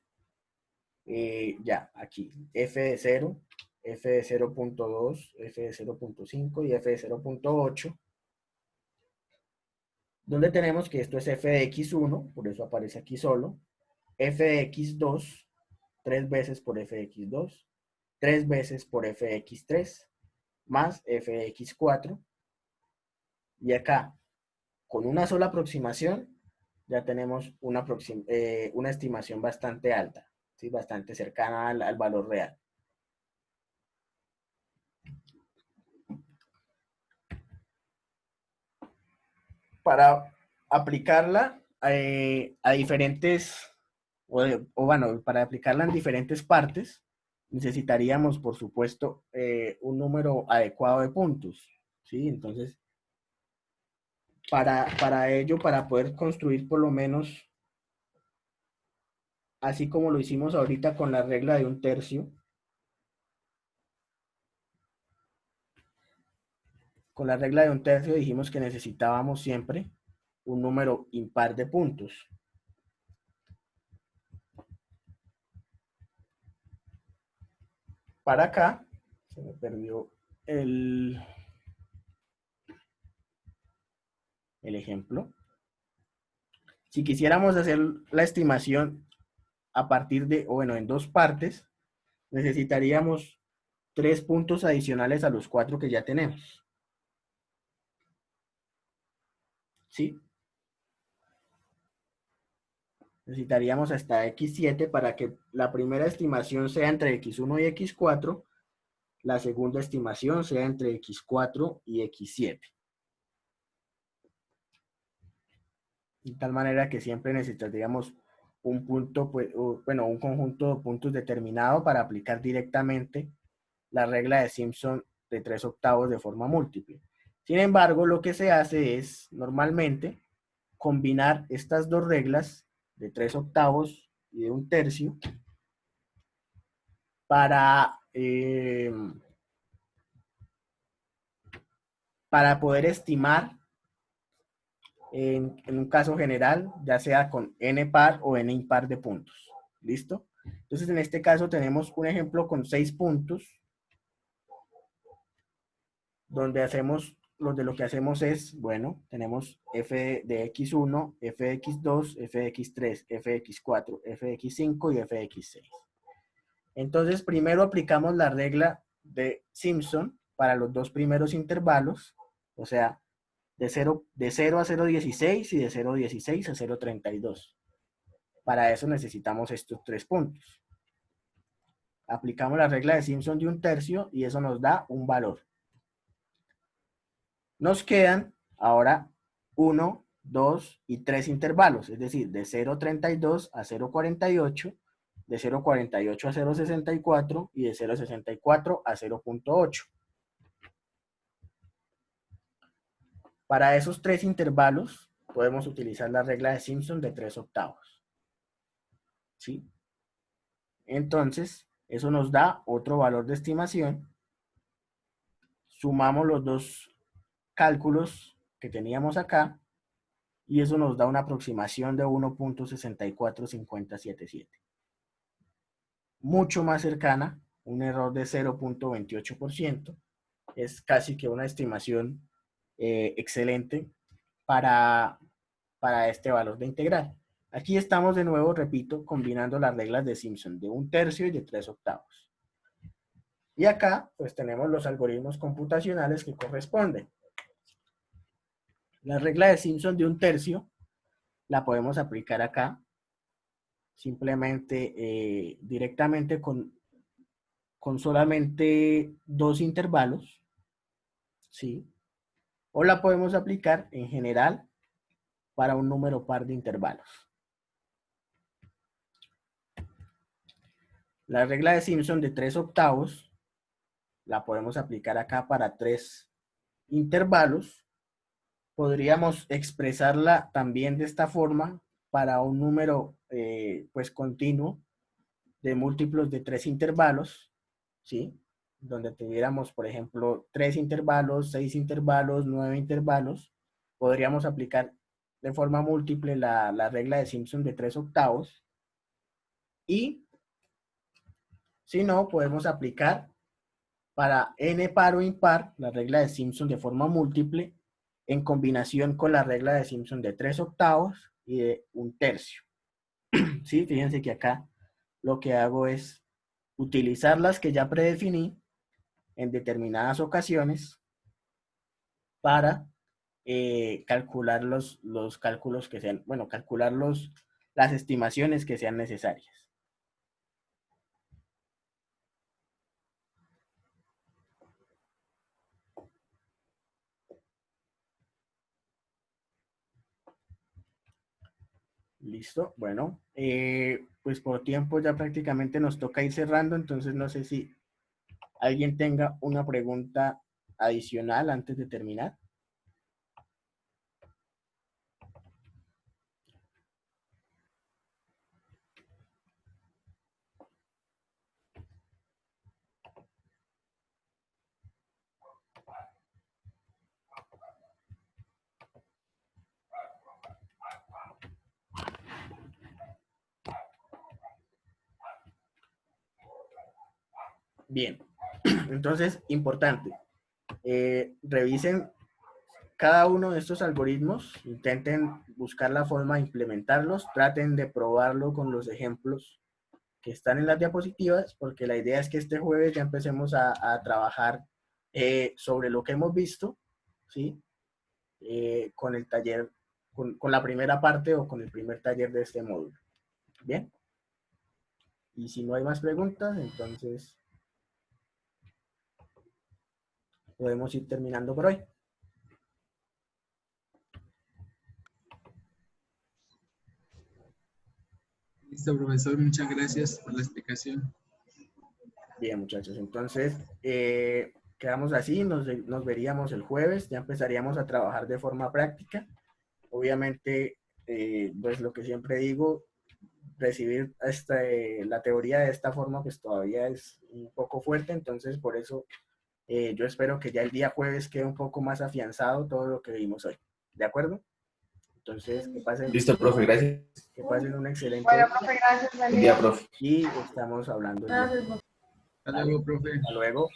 A: ya aquí f de 0, f de 0.2, f de 0.5 y f de 0.8. Donde tenemos que esto es f de x1, por eso aparece aquí solo, f de x2, 3 veces por f de x2, 3 veces por f de x3, más f de x4. Y acá, con una sola aproximación, ya tenemos una estimación bastante alta, ¿sí? Bastante cercana al valor real. Para aplicarla a diferentes, para aplicarla en diferentes partes, necesitaríamos, por supuesto, un número adecuado de puntos, ¿sí? Entonces, para ello, para poder construir por lo menos, así como lo hicimos ahorita con la regla de 1/3, con la regla de 1/3 dijimos que necesitábamos siempre un número impar de puntos. Para acá, se me perdió el ejemplo. Si quisiéramos hacer la estimación a partir de, o bueno, en 2 partes, necesitaríamos 3 puntos adicionales a los 4 que ya tenemos. ¿Sí? Necesitaríamos hasta x7 para que la primera estimación sea entre x1 y x4, la segunda estimación sea entre x4 y x7. De tal manera que siempre necesitaríamos un punto, pues, un conjunto de puntos determinado para aplicar directamente la regla de Simpson de 3/8 de forma múltiple. Sin embargo, lo que se hace es, normalmente, combinar estas dos reglas de 3/8 y de 1/3 para poder estimar en un caso general, ya sea con n par o n impar de puntos. ¿Listo? Entonces, en este caso tenemos un ejemplo con 6 puntos, donde lo que hacemos es, bueno, tenemos f de x1, f de x2, f de x3, f de x4, f de x5 y f de x6. Entonces, primero aplicamos la regla de Simpson para los 2 primeros intervalos, o sea, de 0 a 0,16 y de 0,16 a 0,32. Para eso necesitamos estos 3 puntos. Aplicamos la regla de Simpson de 1/3 y eso nos da un valor. Nos quedan ahora 1, 2 y 3 intervalos, es decir, de 0,32 a 0,48, de 0,48 a 0,64 y de 0,64 a 0,8. Para esos 3 intervalos podemos utilizar la regla de Simpson de 3/8. ¿Sí? Entonces, eso nos da otro valor de estimación. Sumamos los dos cálculos que teníamos acá y eso nos da una aproximación de 1.645077. Mucho más cercana, un error de 0.28%, es casi que una estimación excelente para este valor de integral. Aquí estamos de nuevo, repito, combinando las reglas de Simpson de 1/3 y de 3/8. Y acá, pues tenemos los algoritmos computacionales que corresponden. La regla de Simpson de 1/3 la podemos aplicar acá, simplemente directamente con solamente 2 intervalos, ¿sí? O la podemos aplicar en general para un número par de intervalos. La regla de Simpson de 3/8 la podemos aplicar acá para 3 intervalos. Podríamos expresarla también de esta forma para un número pues continuo de múltiplos de 3 intervalos, ¿sí? Donde tuviéramos, por ejemplo, 3 intervalos, 6 intervalos, 9 intervalos. Podríamos aplicar de forma múltiple la regla de Simpson de 3/8. Y si no, podemos aplicar para n par o impar la regla de Simpson de forma múltiple en combinación con la regla de Simpson de 3/8 y de 1/3. ¿Sí? Fíjense que acá lo que hago es utilizar las que ya predefiní en determinadas ocasiones para calcular los cálculos que sean, bueno, calcular las estimaciones que sean necesarias. Listo, bueno, pues por tiempo ya prácticamente nos toca ir cerrando, entonces no sé si alguien tenga una pregunta adicional antes de terminar. Bien, entonces, importante, revisen cada uno de estos algoritmos, intenten buscar la forma de implementarlos, traten de probarlo con los ejemplos que están en las diapositivas, porque la idea es que este jueves ya empecemos a trabajar sobre lo que hemos visto, ¿sí? Con el taller, con la primera parte o con el primer taller de este módulo. Bien. Y si no hay más preguntas, entonces podemos ir terminando por hoy.
G: Listo, profesor, muchas gracias por la explicación.
A: Bien, muchachos, entonces quedamos así, nos veríamos el jueves, ya empezaríamos a trabajar de forma práctica. Obviamente, pues lo que siempre digo, recibir la teoría de esta forma pues todavía es un poco fuerte, entonces por eso yo espero que ya el día jueves quede un poco más afianzado todo lo que vimos hoy. ¿De acuerdo? Entonces, que pasen,
H: Listo, profe, gracias.
A: que pasen un excelente
F: Bueno, profe, gracias.
H: Buen día, profe.
A: y estamos hablando.
F: Gracias, profe.
G: Hasta luego, profe.
A: Hasta luego.